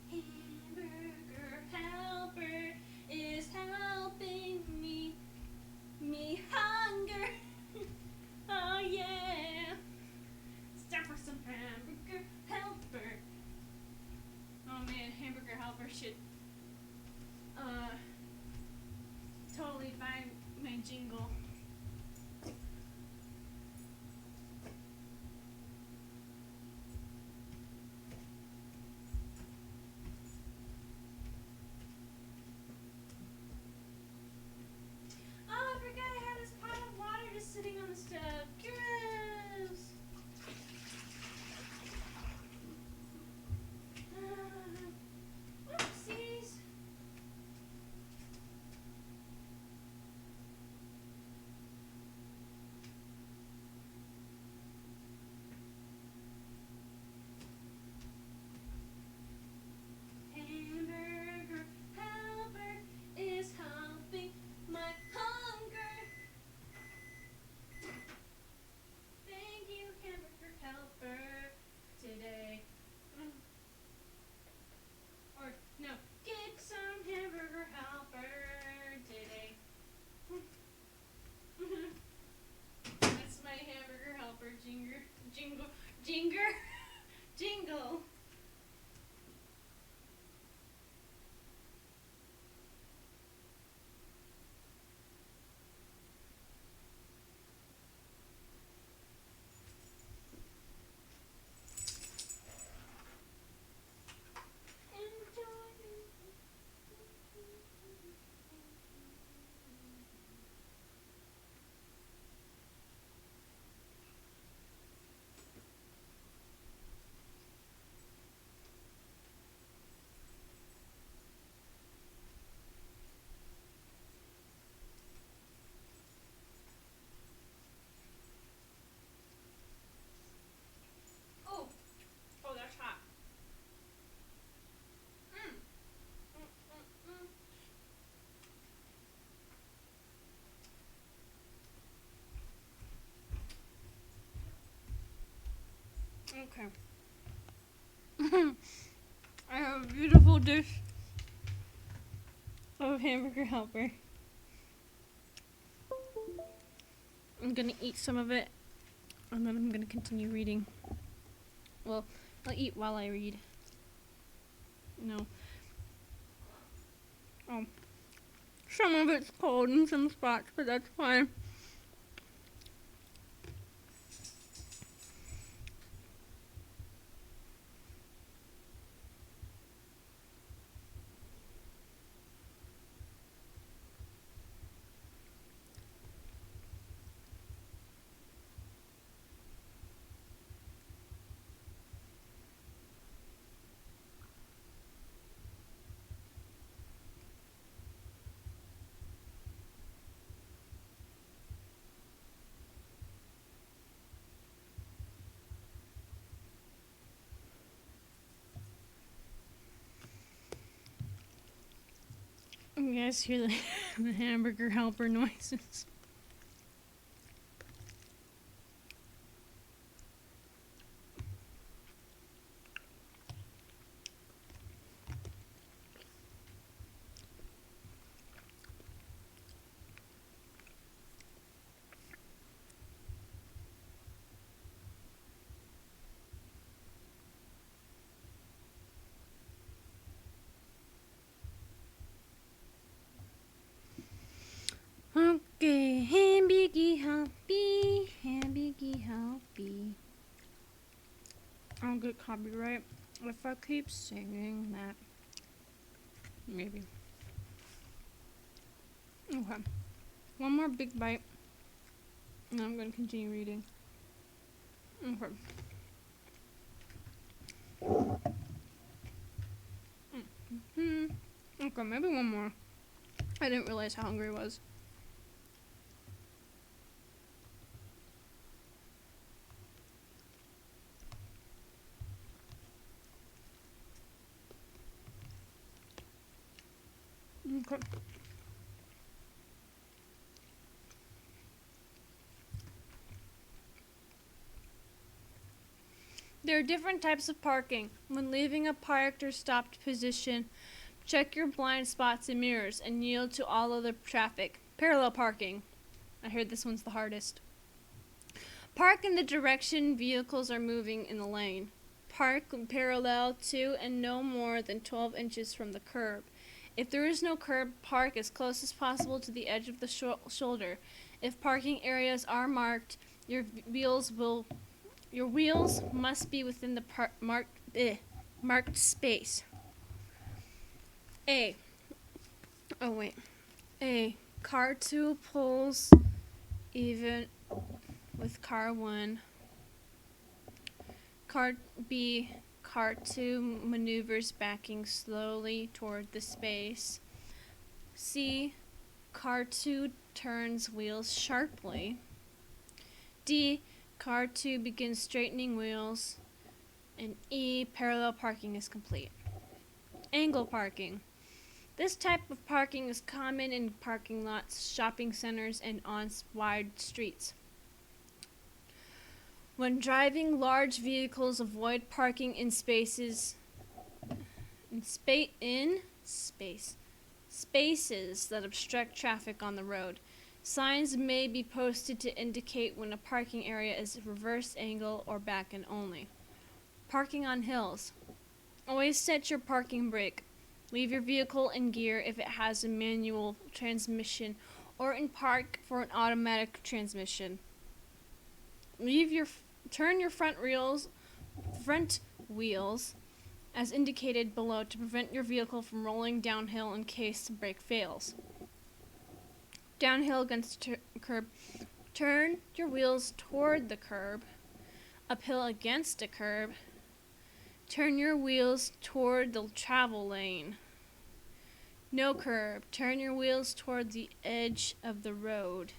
Hamburger helper is helping me hunger. Oh yeah. It's time for some hamburger helper. Oh man, hamburger helper should totally buy my jingle. Oh, I forgot I had this pot of water just sitting on the stove. Gross! Oopsies! Hamburger helper is helping my hunger. Thank you, hamburger helper, today. Or, no, get some hamburger helper today. That's my hamburger helper jingle. Oh, that's hot. Okay. I have a beautiful dish of hamburger helper. I'm gonna eat some of it, and then I'm gonna continue reading. Well, I'll eat while I read. No. Some of it's cold in some spots, but that's fine. You guys hear the hamburger helper noises? Okay, hamburger helpy, hamburger helpy. I'll get copyright if I keep singing that. Maybe. Okay. One more big bite. And I'm going to continue reading. Okay. Okay, maybe one more. I didn't realize how hungry I was. Okay. There are different types of parking. When leaving a parked or stopped position, check your blind spots and mirrors and yield to all other traffic. Parallel parking. I heard this one's the hardest. Park in the direction vehicles are moving in the lane. Park parallel to and no more than 12 inches from the curb. If there is no curb, park as close as possible to the edge of the shoulder. If parking areas are marked, your wheels must be within the marked space. A. Car 2 pulls even with car 1. Car 2 maneuvers backing slowly toward the space. C. Car 2 turns wheels sharply. D. Car 2 begins straightening wheels. And E. Parallel parking is complete. Angle parking. This type of parking is common in parking lots, shopping centers, and on wide streets. When driving large vehicles, avoid parking in spaces that obstruct traffic on the road. Signs may be posted to indicate when a parking area is reverse angle or back and only. Parking on hills. Always set your parking brake. Leave your vehicle in gear if it has a manual transmission or in park for an automatic transmission. Turn your front wheels as indicated below to prevent your vehicle from rolling downhill in case the brake fails. Downhill against curb. Turn your wheels toward the curb. Uphill against a curb. Turn your wheels toward the travel lane. No curb. Turn your wheels toward the edge of the road.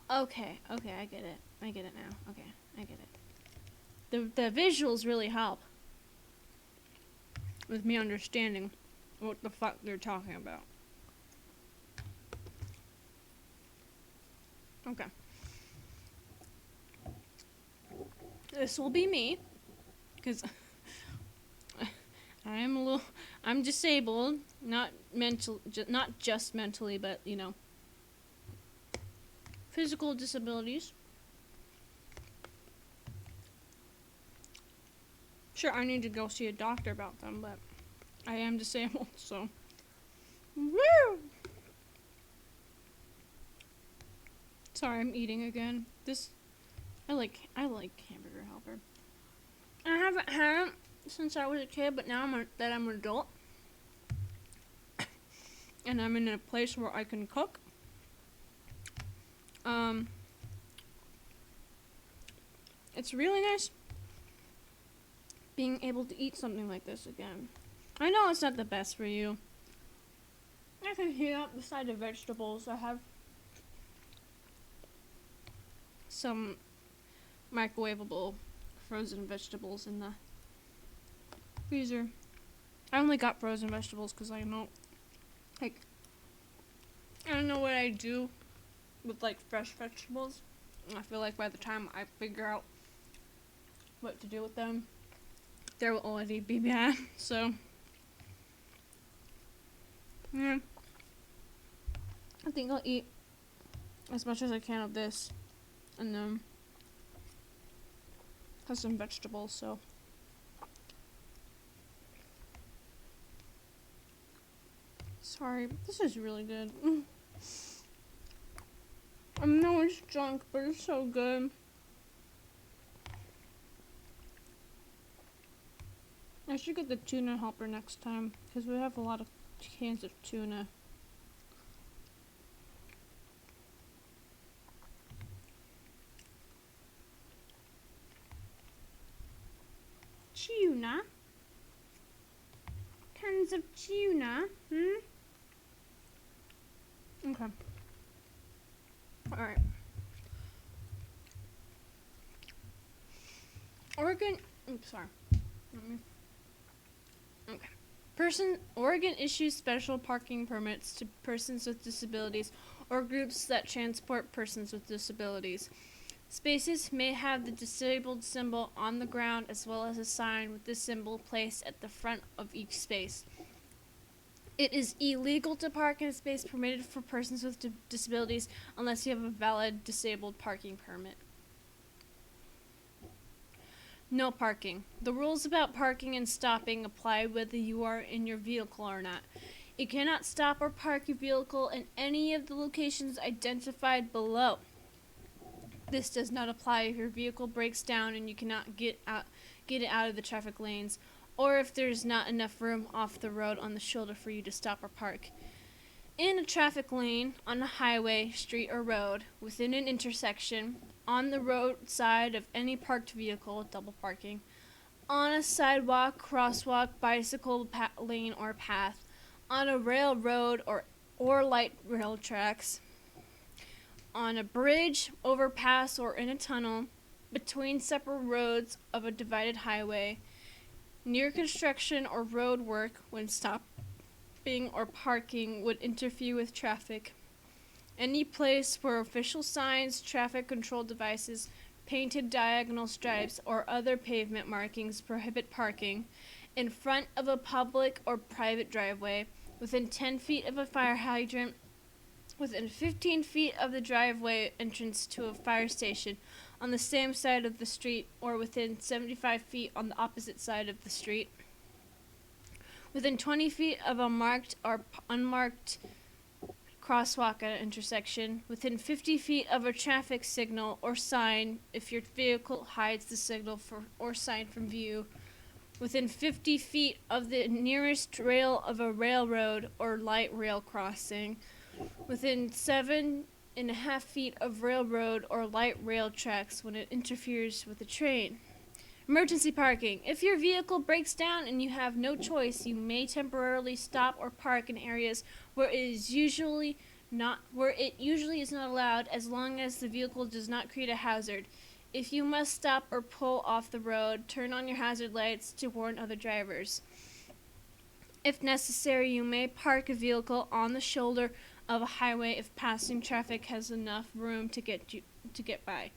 Okay, I get it. I get it now. Okay, I get it. The visuals really help with me understanding what the fuck they're talking about. Okay. This will be me, because I'm disabled, not just mentally, but, physical disabilities. Sure, I need to go see a doctor about them, but I am disabled, so. Woo! Sorry, I'm eating again. I like Hamburger Helper. I haven't had it since I was a kid, but now that I'm an adult, and I'm in a place where I can cook. It's really nice being able to eat something like this again. I know it's not the best for you. I can heat up the side of vegetables. I have some microwavable frozen vegetables in the freezer. I only got frozen vegetables because I don't know what I do with like fresh vegetables. I feel like by the time I figure out what to do with them, they will already be bad. So, yeah. I think I'll eat as much as I can of this, and then have some vegetables. So, sorry, this is really good. I know it's junk, but it's so good. I should get the tuna helper next time, because we have a lot of cans of tuna. Tuna? Cans of tuna? Okay. Alright. Oregon. Oops, sorry. Okay. Oregon issues special parking permits to persons with disabilities or groups that transport persons with disabilities. Spaces may have the disabled symbol on the ground as well as a sign with the symbol placed at the front of each space. It is illegal to park in a space permitted for persons with disabilities unless you have a valid disabled parking permit. No parking. The rules about parking and stopping apply whether you are in your vehicle or not. You cannot stop or park your vehicle in any of the locations identified below. This does not apply if your vehicle breaks down and you cannot get it out of the traffic lanes, or if there's not enough room off the road on the shoulder for you to stop or park. In a traffic lane, on a highway, street, or road, within an intersection, on the roadside of any parked vehicle, double parking, on a sidewalk, crosswalk, bicycle lane, or path, on a railroad or light rail tracks, on a bridge, overpass, or in a tunnel, between separate roads of a divided highway, near construction or road work when stopping or parking would interfere with traffic. Any place where official signs, traffic control devices, painted diagonal stripes, or other pavement markings prohibit parking, in front of a public or private driveway, within 10 feet of a fire hydrant, within 15 feet of the driveway entrance to a fire station, on the same side of the street, or within 75 feet on the opposite side of the street, within 20 feet of a marked or unmarked crosswalk at an intersection, within 50 feet of a traffic signal or sign if your vehicle hides the signal or sign from view, within 50 feet of the nearest rail of a railroad or light rail crossing, within 7.5 feet of railroad or light rail tracks when it interferes with a train. Emergency parking. If your vehicle breaks down and you have no choice, you may temporarily stop or park in areas where it usually is not allowed, as long as the vehicle does not create a hazard. If you must stop or pull off the road, turn on your hazard lights to warn other drivers. If necessary, you may park a vehicle on the shoulder of a highway if passing traffic has enough room to get by.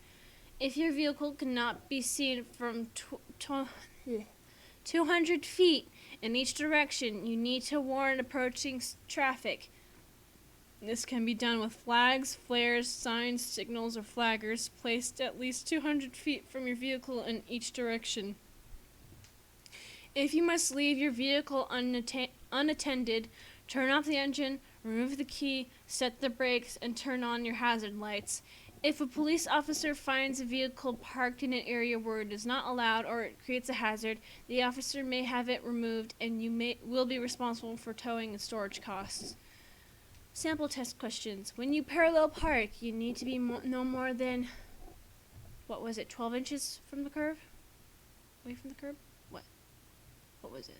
If your vehicle cannot be seen from 200 feet in each direction, you need to warn approaching traffic. This can be done with flags, flares, signs, signals, or flaggers placed at least 200 feet from your vehicle in each direction. If you must leave your vehicle unattended, turn off the engine, remove the key, set the brakes, and turn on your hazard lights. If a police officer finds a vehicle parked in an area where it is not allowed or it creates a hazard, the officer may have it removed and you will be responsible for towing and storage costs. Sample test questions. When you parallel park, you need to be no more than, 12 inches from the curb? Away from the curb? What was it?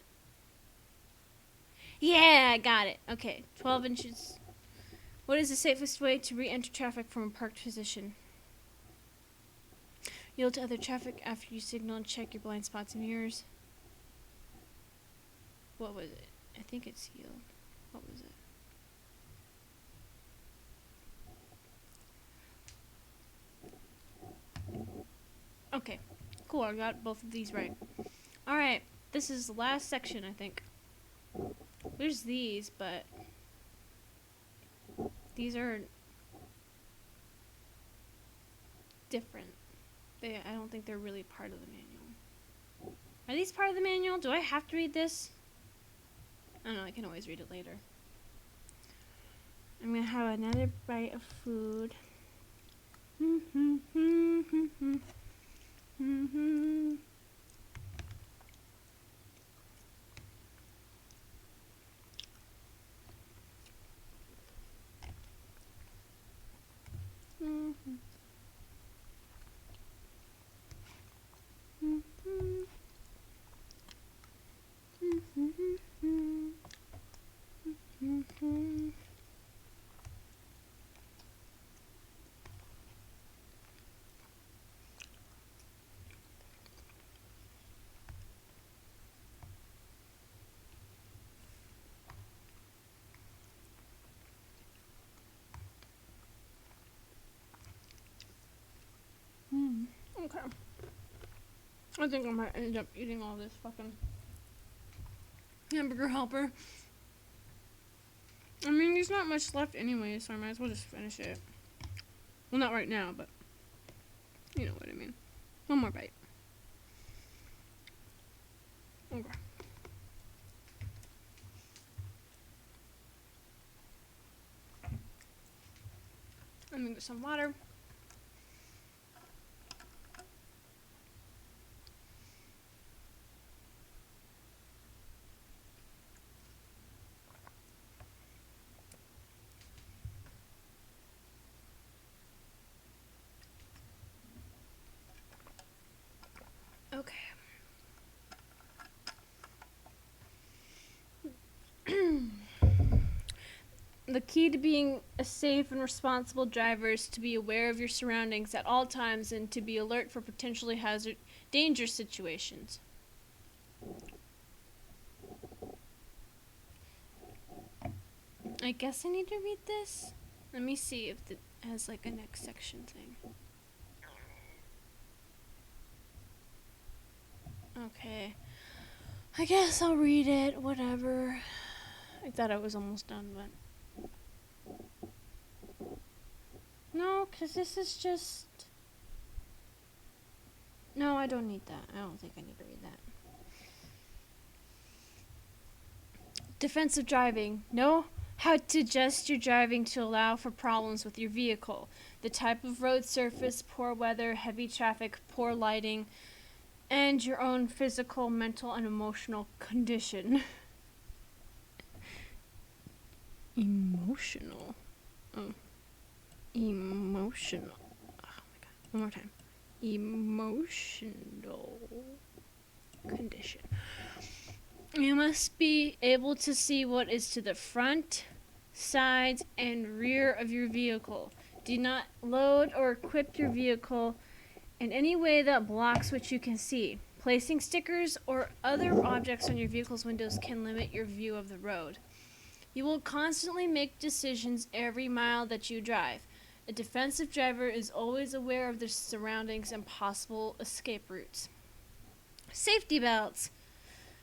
Yeah, I got it. Okay, 12 inches. What is the safest way to re-enter traffic from a parked position? Yield to other traffic after you signal and check your blind spots and mirrors. What was it? I think it's yield. What was it? Okay, cool. I got both of these right. Alright, this is the last section, I think. There's these, but these are different. I don't think they're really part of the manual. Are these part of the manual? Do I have to read this? I don't know, I can always read it later. I'm gonna have another bite of food. Okay. I think I might end up eating all this fucking hamburger helper. I mean, there's not much left anyway, so I might as well just finish it. Well, not right now, but you know what I mean. One more bite. Okay. I'm gonna get some water. Okay. The key to being a safe and responsible driver is to be aware of your surroundings at all times and to be alert for potentially dangerous situations. I guess I need to read this. Let me see if it has like a next section thing. Okay. I guess I'll read it, whatever. I thought I was almost done, but no, because this is just... No, I don't need that. I don't think I need to read that. Defensive driving. Know how to adjust your driving to allow for problems with your vehicle. The type of road surface, poor weather, heavy traffic, poor lighting, and your own physical, mental, and emotional condition. Emotional. Oh. Emotional. Oh my god. One more time. Emotional condition. You must be able to see what is to the front, sides, and rear of your vehicle. Do not load or equip your vehicle in any way that blocks what you can see. Placing stickers or other objects on your vehicle's windows can limit your view of the road. You will constantly make decisions every mile that you drive. A defensive driver is always aware of their surroundings and possible escape routes. Safety belts.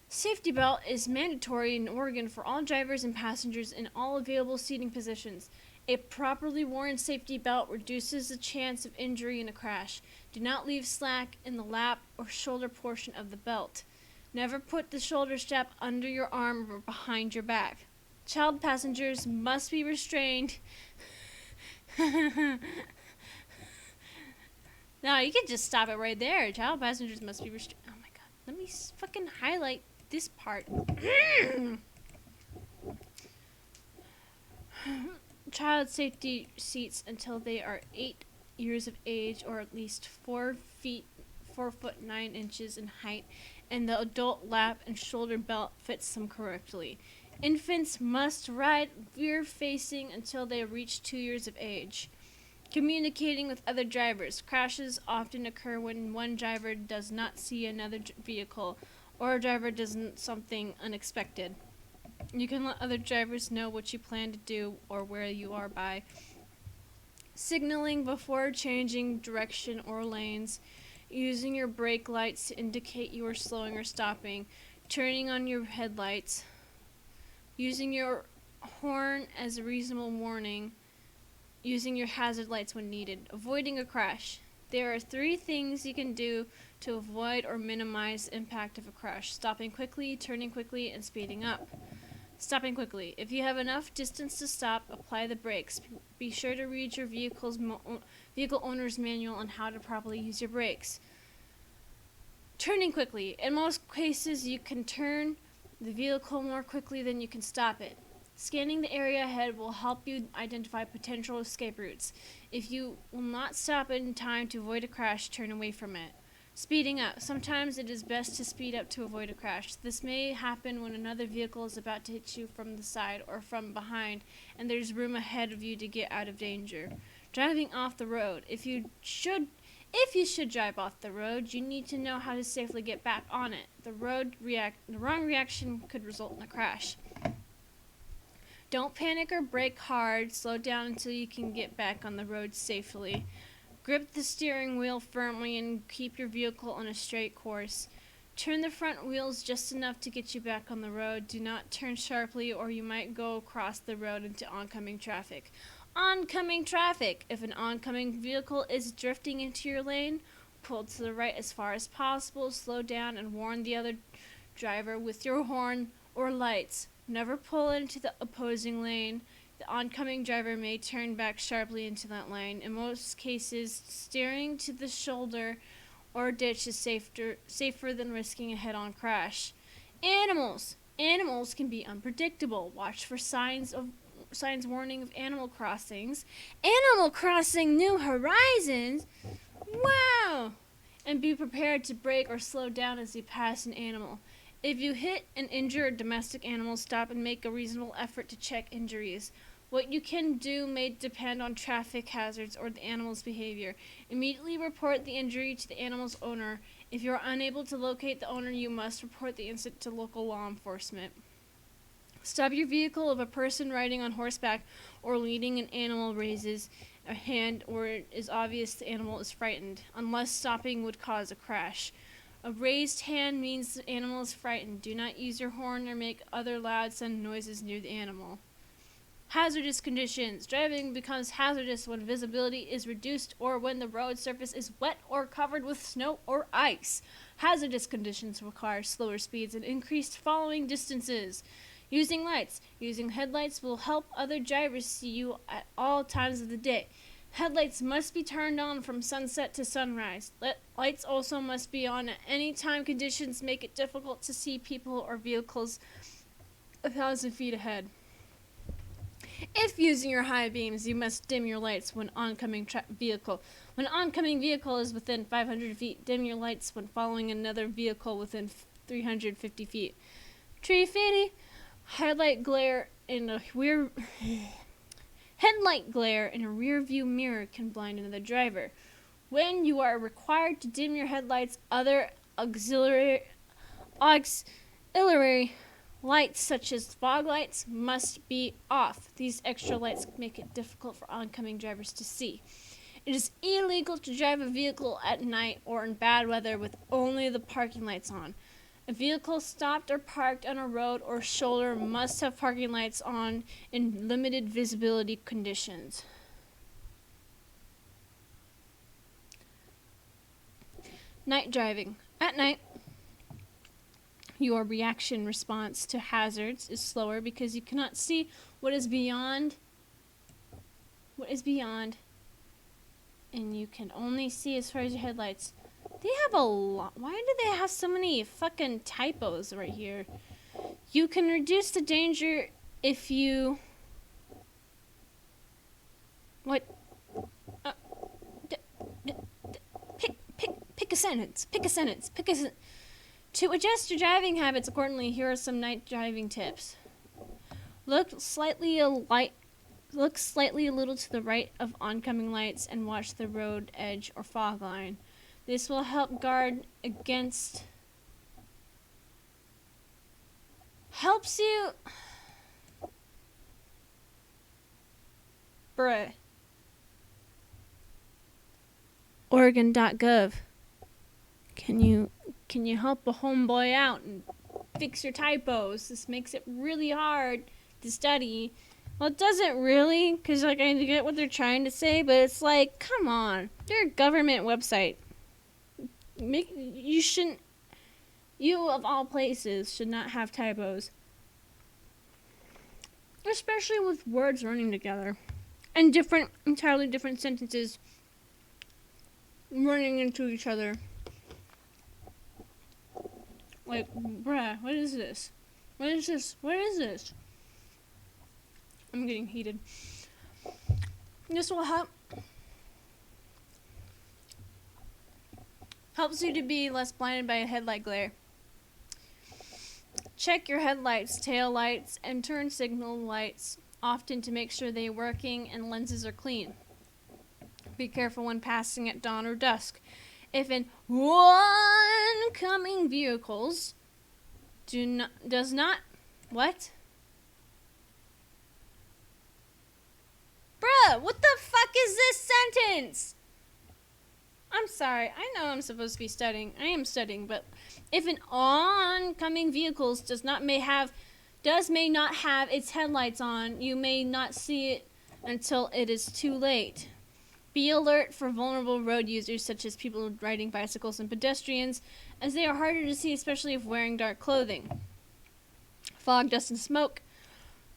Safety belt is mandatory in Oregon for all drivers and passengers in all available seating positions. A properly worn safety belt reduces the chance of injury in a crash. Do not leave slack in the lap or shoulder portion of the belt. Never put the shoulder strap under your arm or behind your back. Child passengers must be restrained. No, you can just stop it right there. Child passengers must be restrained. Oh my god. Let me fucking highlight this part. Child safety seats until they are 8 years of age or at least 4 foot 9 inches in height, and the adult lap and shoulder belt fits them correctly. Infants must ride rear facing until they reach 2 years of age. Communicating with other drivers. Crashes often occur when one driver does not see another vehicle or a driver does something unexpected. You can let other drivers know what you plan to do or where you are by signaling before changing direction or lanes, using your brake lights to indicate you are slowing or stopping, turning on your headlights, using your horn as a reasonable warning, using your hazard lights when needed, avoiding a crash. There are 3 things you can do to avoid or minimize the impact of a crash: stopping quickly, turning quickly, and speeding up. Stopping quickly. If you have enough distance to stop, apply the brakes. Be sure to read your vehicle owner's manual on how to properly use your brakes. Turning quickly. In most cases, you can turn the vehicle more quickly than you can stop it. Scanning the area ahead will help you identify potential escape routes. If you will not stop in time to avoid a crash, turn away from it. Speeding up. Sometimes it is best to speed up to avoid a crash. This may happen when another vehicle is about to hit you from the side or from behind, and there's room ahead of you to get out of danger. Driving off the road. If you should drive off the road, you need to know how to safely get back on it. The wrong reaction could result in a crash. Don't panic or brake hard. Slow down until you can get back on the road safely. Grip the steering wheel firmly and keep your vehicle on a straight course. Turn the front wheels just enough to get you back on the road. Do not turn sharply or you might go across the road into oncoming traffic. Oncoming traffic! If an oncoming vehicle is drifting into your lane, pull to the right as far as possible, slow down, and warn the other driver with your horn or lights. Never pull into the opposing lane. The oncoming driver may turn back sharply into that lane. In most cases, steering to the shoulder or ditch is safer than risking a head-on crash. Animals! Animals can be unpredictable. Watch for signs warning of animal crossings. Animal Crossing New Horizons? Wow! And be prepared to brake or slow down as you pass an animal. If you hit and injure a domestic animal, stop and make a reasonable effort to check injuries. What you can do may depend on traffic hazards or the animal's behavior. Immediately report the injury to the animal's owner. If you are unable to locate the owner, you must report the incident to local law enforcement. Stop your vehicle if a person riding on horseback or leading an animal raises a hand or it is obvious the animal is frightened, unless stopping would cause a crash. A raised hand means the animal is frightened. Do not use your horn or make other loud sound noises near the animal. Hazardous conditions. Driving becomes hazardous when visibility is reduced or when the road surface is wet or covered with snow or ice. Hazardous conditions require slower speeds and increased following distances. Using lights. Using headlights will help other drivers see you at all times of the day. Headlights must be turned on from sunset to sunrise. Lights also must be on at any time conditions make it difficult to see people or vehicles 1,000 feet ahead. If using your high beams, you must dim your lights when oncoming vehicle. When an oncoming vehicle is within 500 feet, dim your lights when following another vehicle within 350 feet. 350. Headlight glare in a rear view mirror can blind another driver. When you are required to dim your headlights, other auxiliary lights such as fog lights must be off. These extra lights make it difficult for oncoming drivers to see. It is illegal to drive a vehicle at night or in bad weather with only the parking lights on. A vehicle stopped or parked on a road or shoulder must have parking lights on in limited visibility conditions. Night driving. At night, Your reaction response to hazards is slower because you cannot see what is beyond, and you can only see as far as your headlights. They have a lot. Why do they have so many fucking typos right here? You can reduce the danger if you... What? Pick a sentence. To adjust your driving habits accordingly, here are some night driving tips. Look slightly a little to the right of oncoming lights and watch the road edge or fog line. This will help guard against... Helps you... Bruh. Oregon.gov. Can you help a homeboy out and fix your typos? This makes it really hard to study. Well, it doesn't really, because like I get what they're trying to say, but it's like, come on, they're a government website. You of all places should not have typos, especially with words running together and entirely different sentences running into each other. Like, bruh, what is this? What is this? I'm getting heated. This will helps you to be less blinded by a headlight glare. Check your headlights, tail lights, and turn signal lights often to make sure they are working and lenses are clean. Be careful when passing at dawn or dusk. If in oncoming vehicles what? Bruh, what the fuck is this sentence? I'm sorry, I know I'm supposed to be studying. I am studying, but if an oncoming vehicles may not have its headlights on, you may not see it until it is too late. Be alert for vulnerable road users such as people riding bicycles and pedestrians, as they are harder to see, especially if wearing dark clothing. Fog, dust, and smoke.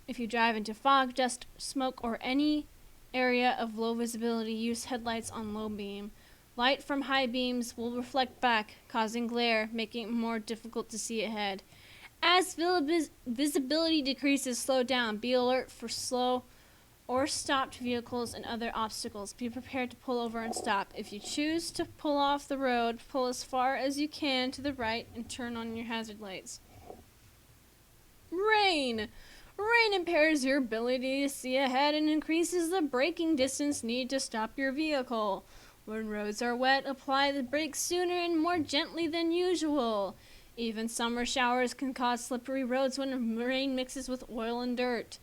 If you drive into fog, dust, smoke, or any area of low visibility, use headlights on low beam. Light from high beams will reflect back, causing glare, making it more difficult to see ahead. As visibility decreases, slow down. Be alert for slow or stopped vehicles and other obstacles. Be prepared to pull over and stop. If you choose to pull off the road, pull as far as you can to the right and turn on your hazard lights. Rain. Rain impairs your ability to see ahead and increases the braking distance needed to stop your vehicle. When roads are wet, apply the brakes sooner and more gently than usual. Even summer showers can cause slippery roads when rain mixes with oil and dirt.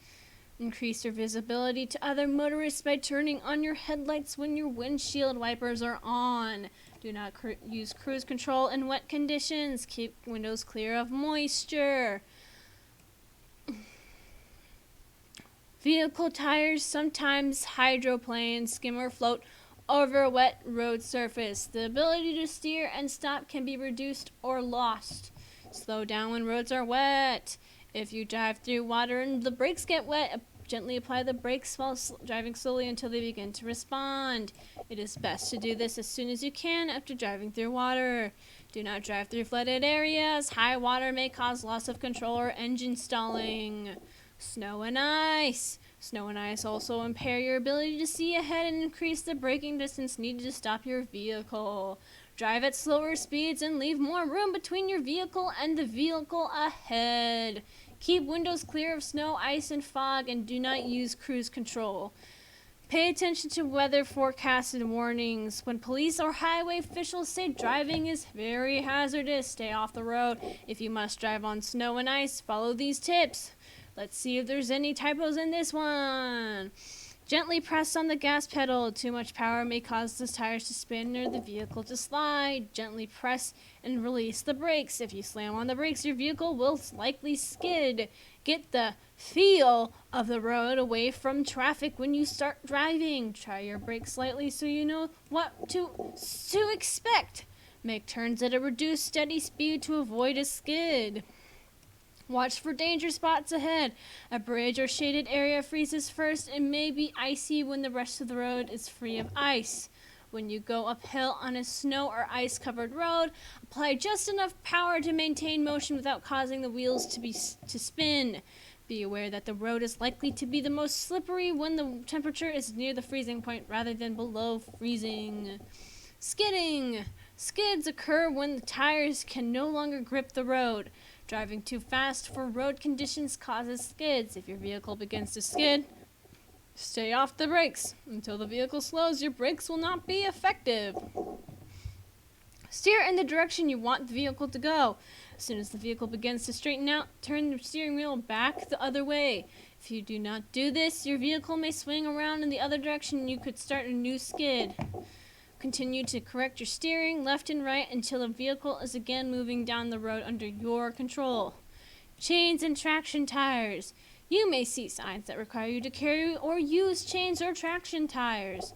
Increase your visibility to other motorists by turning on your headlights when your windshield wipers are on. Do not use cruise control in wet conditions. Keep windows clear of moisture. Vehicle tires sometimes hydroplane, skim, or float over a wet road surface. The ability to steer and stop can be reduced or lost. Slow down when roads are wet. If you drive through water and the brakes get wet, gently apply the brakes while driving slowly until they begin to respond. It is best to do this as soon as you can after driving through water. Do not drive through flooded areas. High water may cause loss of control or engine stalling. Snow and ice. Snow and ice also impair your ability to see ahead and increase the braking distance needed to stop your vehicle. Drive at slower speeds and leave more room between your vehicle and the vehicle ahead. Keep windows clear of snow, ice, and fog, and do not use cruise control. Pay attention to weather forecasts and warnings. When police or highway officials say driving is very hazardous, stay off the road. If you must drive on snow and ice, follow these tips. Let's see if there's any typos in this one. Gently press on the gas pedal. Too much power may cause the tires to spin or the vehicle to slide. Gently press and release the brakes. If you slam on the brakes, your vehicle will likely skid. Get the feel of the road away from traffic when you start driving. Try your brakes slightly so you know what to expect. Make turns at a reduced steady speed to avoid a skid. Watch for danger spots ahead. A bridge or shaded area freezes first and may be icy when the rest of the road is free of ice. When you go uphill on a snow or ice covered road, apply just enough power to maintain motion without causing the wheels to spin. Be aware that the road is likely to be the most slippery when the temperature is near the freezing point rather than below freezing. Skidding. Skids occur when the tires can no longer grip the road. Driving too fast for road conditions causes skids. If your vehicle begins to skid, stay off the brakes. Until the vehicle slows, your brakes will not be effective. Steer in the direction you want the vehicle to go. As soon as the vehicle begins to straighten out, turn the steering wheel back the other way. If you do not do this, your vehicle may swing around in the other direction and you could start a new skid. Continue to correct your steering left and right until the vehicle is again moving down the road under your control. Chains and traction tires. You may see signs that require you to carry or use chains or traction tires.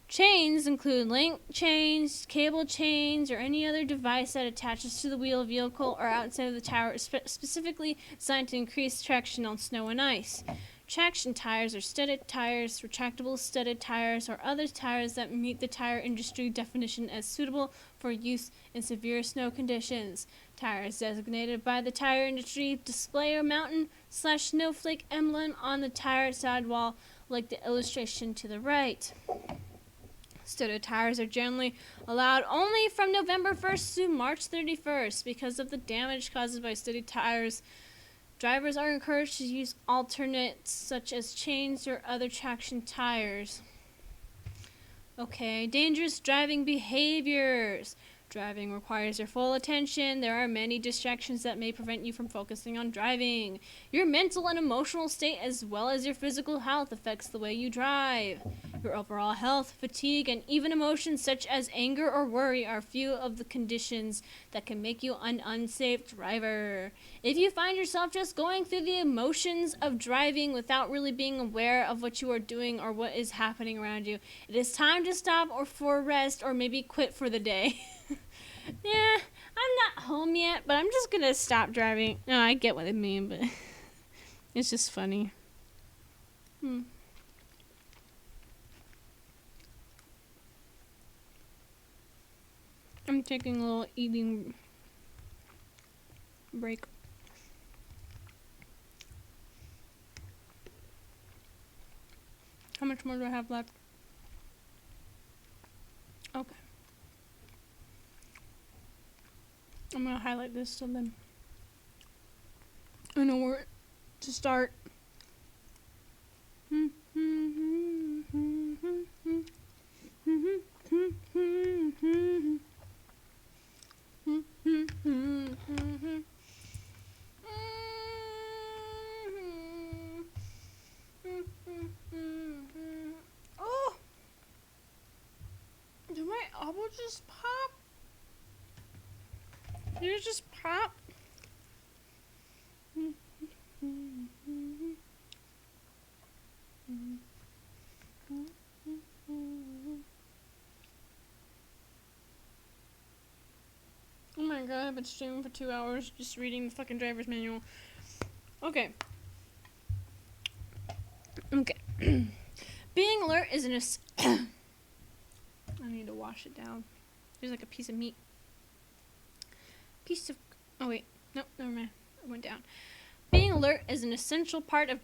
Chains include link chains, cable chains, or any other device that attaches to the wheel of vehicle or outside of the tire, specifically designed to increase traction on snow and ice. Traction tires are studded tires, retractable studded tires, or other tires that meet the tire industry definition as suitable for use in severe snow conditions. Tires designated by the tire industry display a mountain/snowflake emblem on the tire sidewall, like the illustration to the right. Studded tires are generally allowed only from November 1st to March 31st. Because of the damage caused by studded tires, drivers are encouraged to use alternates such as chains or other traction tires. Okay, dangerous driving behaviors. Driving requires your full attention. There are many distractions that may prevent you from focusing on driving. Your mental and emotional state as well as your physical health affects the way you drive. Your overall health, fatigue, and even emotions such as anger or worry are few of the conditions that can make you an unsafe driver. If you find yourself just going through the emotions of driving without really being aware of what you are doing or what is happening around you, it is time to stop or for rest or maybe quit for the day. Yeah, I'm not home yet, but I'm just gonna stop driving. No, I get what they mean, but it's just funny. I'm taking a little eating break. How much more do I have left? Okay. I'm gonna highlight this so then I know where to start. Oh! Did my elbow just pop? Did it just pop? Oh my god, I've been streaming for 2 hours just reading the fucking driver's manual. Okay. Being alert is I need to wash it down. There's like a piece of meat. Oh wait, no, never mind. It went down. Being alert is an essential part of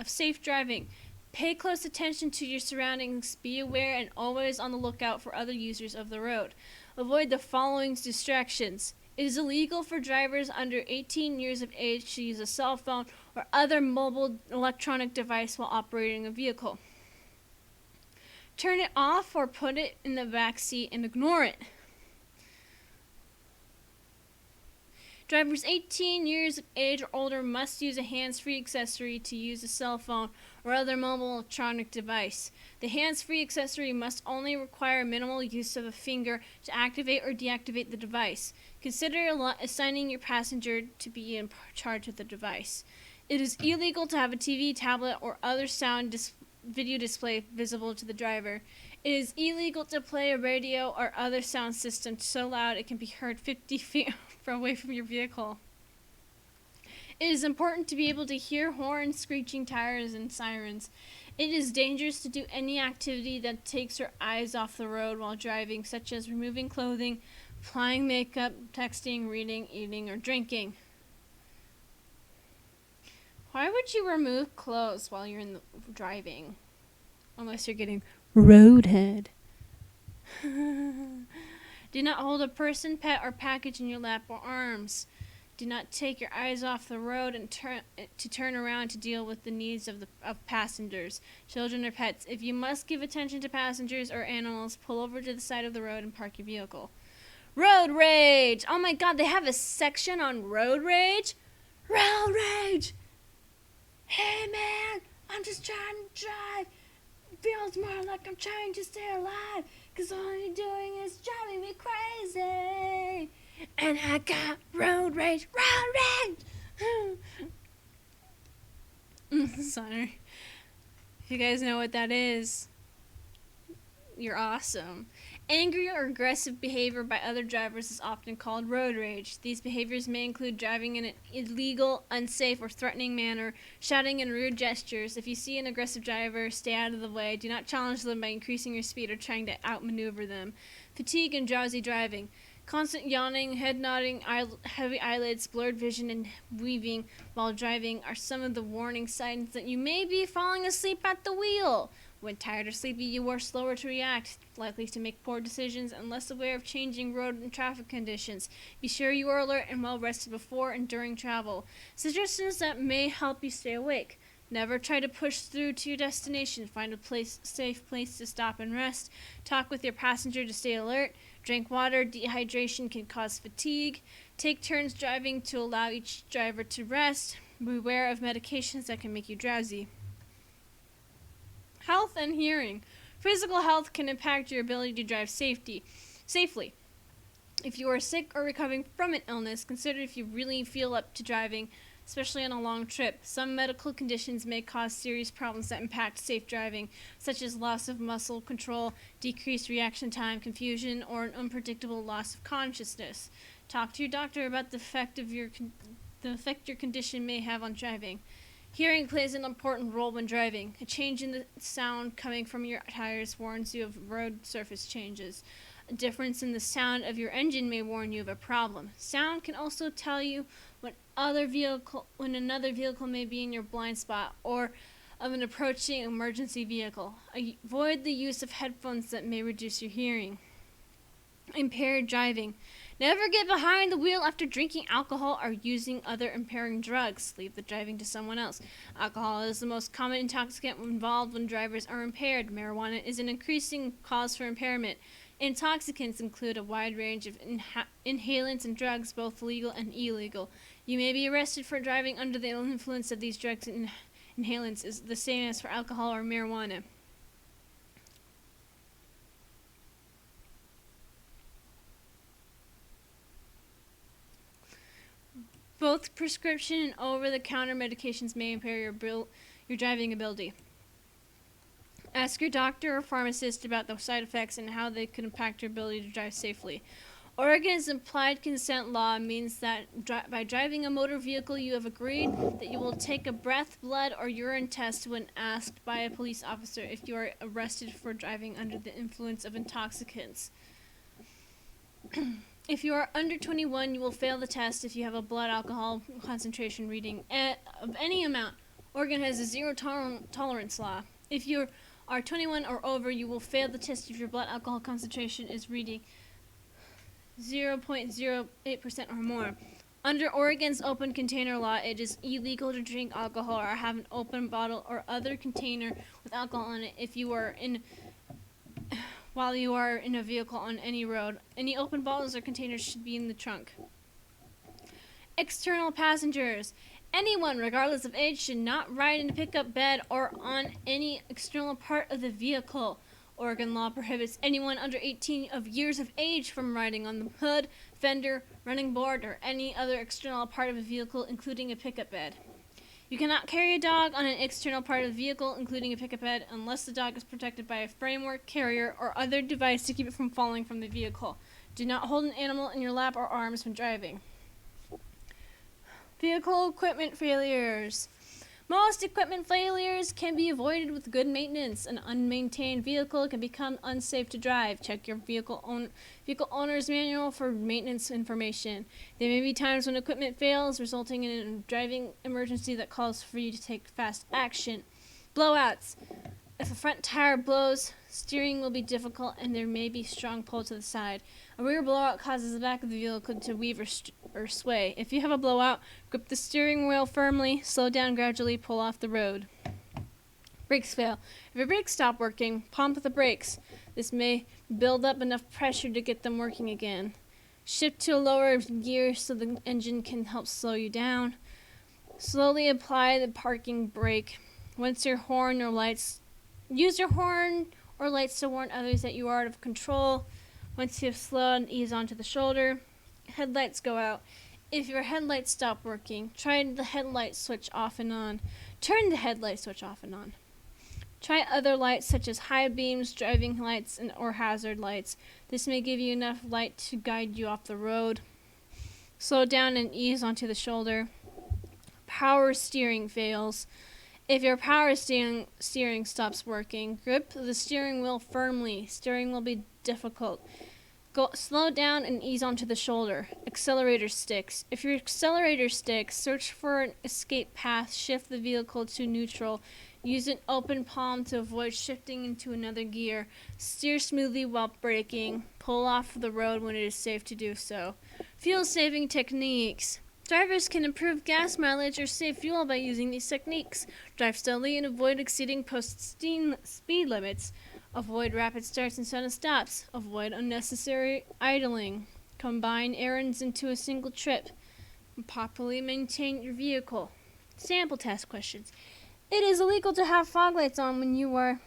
safe driving. Pay close attention to your surroundings, be aware and always on the lookout for other users of the road. Avoid the following distractions. It is illegal for drivers under 18 years of age to use a cell phone or other mobile electronic device while operating a vehicle. Turn it off or put it in the back seat and ignore it. Drivers 18 years of age or older must use a hands-free accessory to use a cell phone or other mobile electronic device. The hands-free accessory must only require minimal use of a finger to activate or deactivate the device. Consider assigning your passenger to be in charge of the device. It is illegal to have a TV, tablet, or other video display visible to the driver. It is illegal to play a radio or other sound system so loud it can be heard 50 feet away from your vehicle. It is important to be able to hear horns, screeching tires, and sirens. It is dangerous to do any activity that takes your eyes off the road while driving, such as removing clothing, applying makeup, texting, reading, eating, or drinking. Why would you remove clothes while you're driving? Unless you're getting roadhead. Do not hold a person, pet, or package in your lap or arms. Do not take your eyes off the road and turn around to deal with the needs of passengers, children, or pets. If you must give attention to passengers or animals, pull over to the side of the road and park your vehicle. Road rage! Oh my god, they have a section on road rage? Road rage! Hey man, I'm just trying to drive. Feels more like I'm trying to stay alive, 'cause all you're doing is driving me crazy. And I got road rage, road rage. Sorry. If you guys know what that is, you're awesome. Angry or aggressive behavior by other drivers is often called road rage. These behaviors may include driving in an illegal, unsafe, or threatening manner, shouting and rude gestures. If you see an aggressive driver, stay out of the way. Do not challenge them by increasing your speed or trying to outmaneuver them. Fatigue and drowsy driving. Constant yawning, head nodding, heavy eyelids, blurred vision, and weaving while driving are some of the warning signs that you may be falling asleep at the wheel. When tired or sleepy, you are slower to react, likely to make poor decisions, and less aware of changing road and traffic conditions. Be sure you are alert and well rested before and during travel. Suggestions that may help you stay awake. Never try to push through to your destination. Find a safe place to stop and rest. Talk with your passenger to stay alert. Drink water. Dehydration can cause fatigue. Take turns driving to allow each driver to rest. Beware of medications that can make you drowsy. Health and hearing. Physical health can impact your ability to drive safely. If you are sick or recovering from an illness, consider if you really feel up to driving, especially on a long trip. Some medical conditions may cause serious problems that impact safe driving, such as loss of muscle control, decreased reaction time, confusion, or an unpredictable loss of consciousness. Talk to your doctor about the effect your condition may have on driving. Hearing plays an important role when driving. A change in the sound coming from your tires warns you of road surface changes. A difference in the sound of your engine may warn you of a problem. Sound can also tell you when another vehicle may be in your blind spot or of an approaching emergency vehicle. Avoid the use of headphones that may reduce your hearing. Impaired driving. Never get behind the wheel after drinking alcohol or using other impairing drugs. Leave the driving to someone else. Alcohol is the most common intoxicant involved when drivers are impaired. Marijuana is an increasing cause for impairment. Intoxicants include a wide range of inhalants and drugs, both legal and illegal. You may be arrested for driving under the influence of these drugs and inhalants is the same as for alcohol or marijuana. Both prescription and over-the-counter medications may impair your driving ability. Ask your doctor or pharmacist about the side effects and how they could impact your ability to drive safely. Oregon's implied consent law means that by driving a motor vehicle, you have agreed that you will take a breath, blood, or urine test when asked by a police officer if you are arrested for driving under the influence of intoxicants. If you are under 21, you will fail the test if you have a blood alcohol concentration reading of any amount. Oregon has a zero tolerance law. If you are 21 or over, you will fail the test if your blood alcohol concentration is reading 0.08% or more. Under Oregon's open container law, it is illegal to drink alcohol or have an open bottle or other container with alcohol in it while you are in a vehicle on any road. Any open bottles or containers should be in the trunk. External passengers. Anyone, regardless of age, should not ride in a pickup bed or on any external part of the vehicle. Oregon law prohibits anyone under 18 years of age from riding on the hood, fender, running board, or any other external part of a vehicle, including a pickup bed. You cannot carry a dog on an external part of the vehicle, including a pickup bed, unless the dog is protected by a framework, carrier, or other device to keep it from falling from the vehicle. Do not hold an animal in your lap or arms when driving. Vehicle equipment failures. Most equipment failures can be avoided with good maintenance. An unmaintained vehicle can become unsafe to drive. Check your vehicle owner's manual for maintenance information. There may be times when equipment fails, resulting in a driving emergency that calls for you to take fast action. Blowouts. If a front tire blows, steering will be difficult and there may be strong pull to the side. A rear blowout causes the back of the vehicle to weave or sway. If you have a blowout, grip the steering wheel firmly, slow down gradually, pull off the road. Brakes fail. If your brakes stop working, pump the brakes. This may build up enough pressure to get them working again. Shift to a lower gear so the engine can help slow you down. Slowly apply the parking brake. Use your horn or lights to warn others that you are out of control. Once you have slowed, ease onto the shoulder. Headlights go out. If your headlights stop working, try the headlight switch off and on. Turn the headlight switch off and on. Try other lights such as high beams, driving lights, or hazard lights. This may give you enough light to guide you off the road. Slow down and ease onto the shoulder. Power steering fails. If your power steering stops working, grip the steering wheel firmly. Steering will be difficult. Slow down and ease onto the shoulder. Accelerator sticks. If your accelerator sticks, search for an escape path. Shift the vehicle to neutral. Use an open palm to avoid shifting into another gear. Steer smoothly while braking. Pull off the road when it is safe to do so. Fuel-saving techniques. Drivers can improve gas mileage or save fuel by using these techniques. Drive steadily and avoid exceeding posted speed limits. Avoid rapid starts and sudden stops. Avoid unnecessary idling. Combine errands into a single trip. Properly maintain your vehicle. Sample test questions. It is illegal to have fog lights on when you are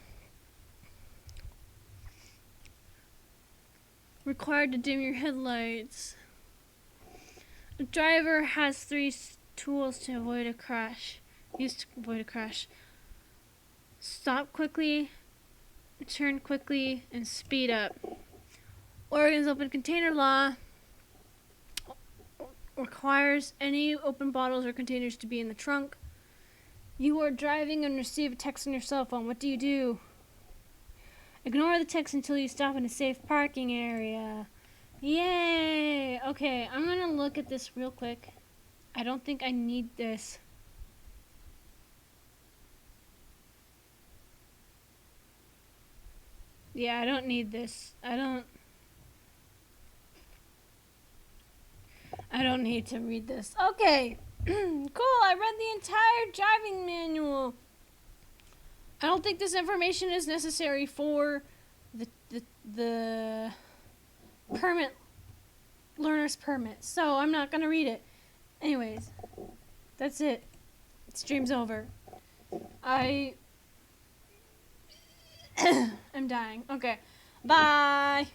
required to dim your headlights. A driver has 3 tools to avoid a crash. Stop quickly, turn quickly, and speed up. Oregon's open container law requires any open bottles or containers to be in the trunk. You are driving and receive a text on your cell phone. What do? Ignore the text until you stop in a safe parking area. Yay! Okay, I'm gonna look at this real quick. I don't think I need this. Yeah, I don't need this. I don't need to read this. Okay. Cool, I read the entire driving manual. I don't think this information is necessary for the learner's permit, so I'm not gonna read it. Anyways, that's it. Stream's over. I'm dying. Okay, bye.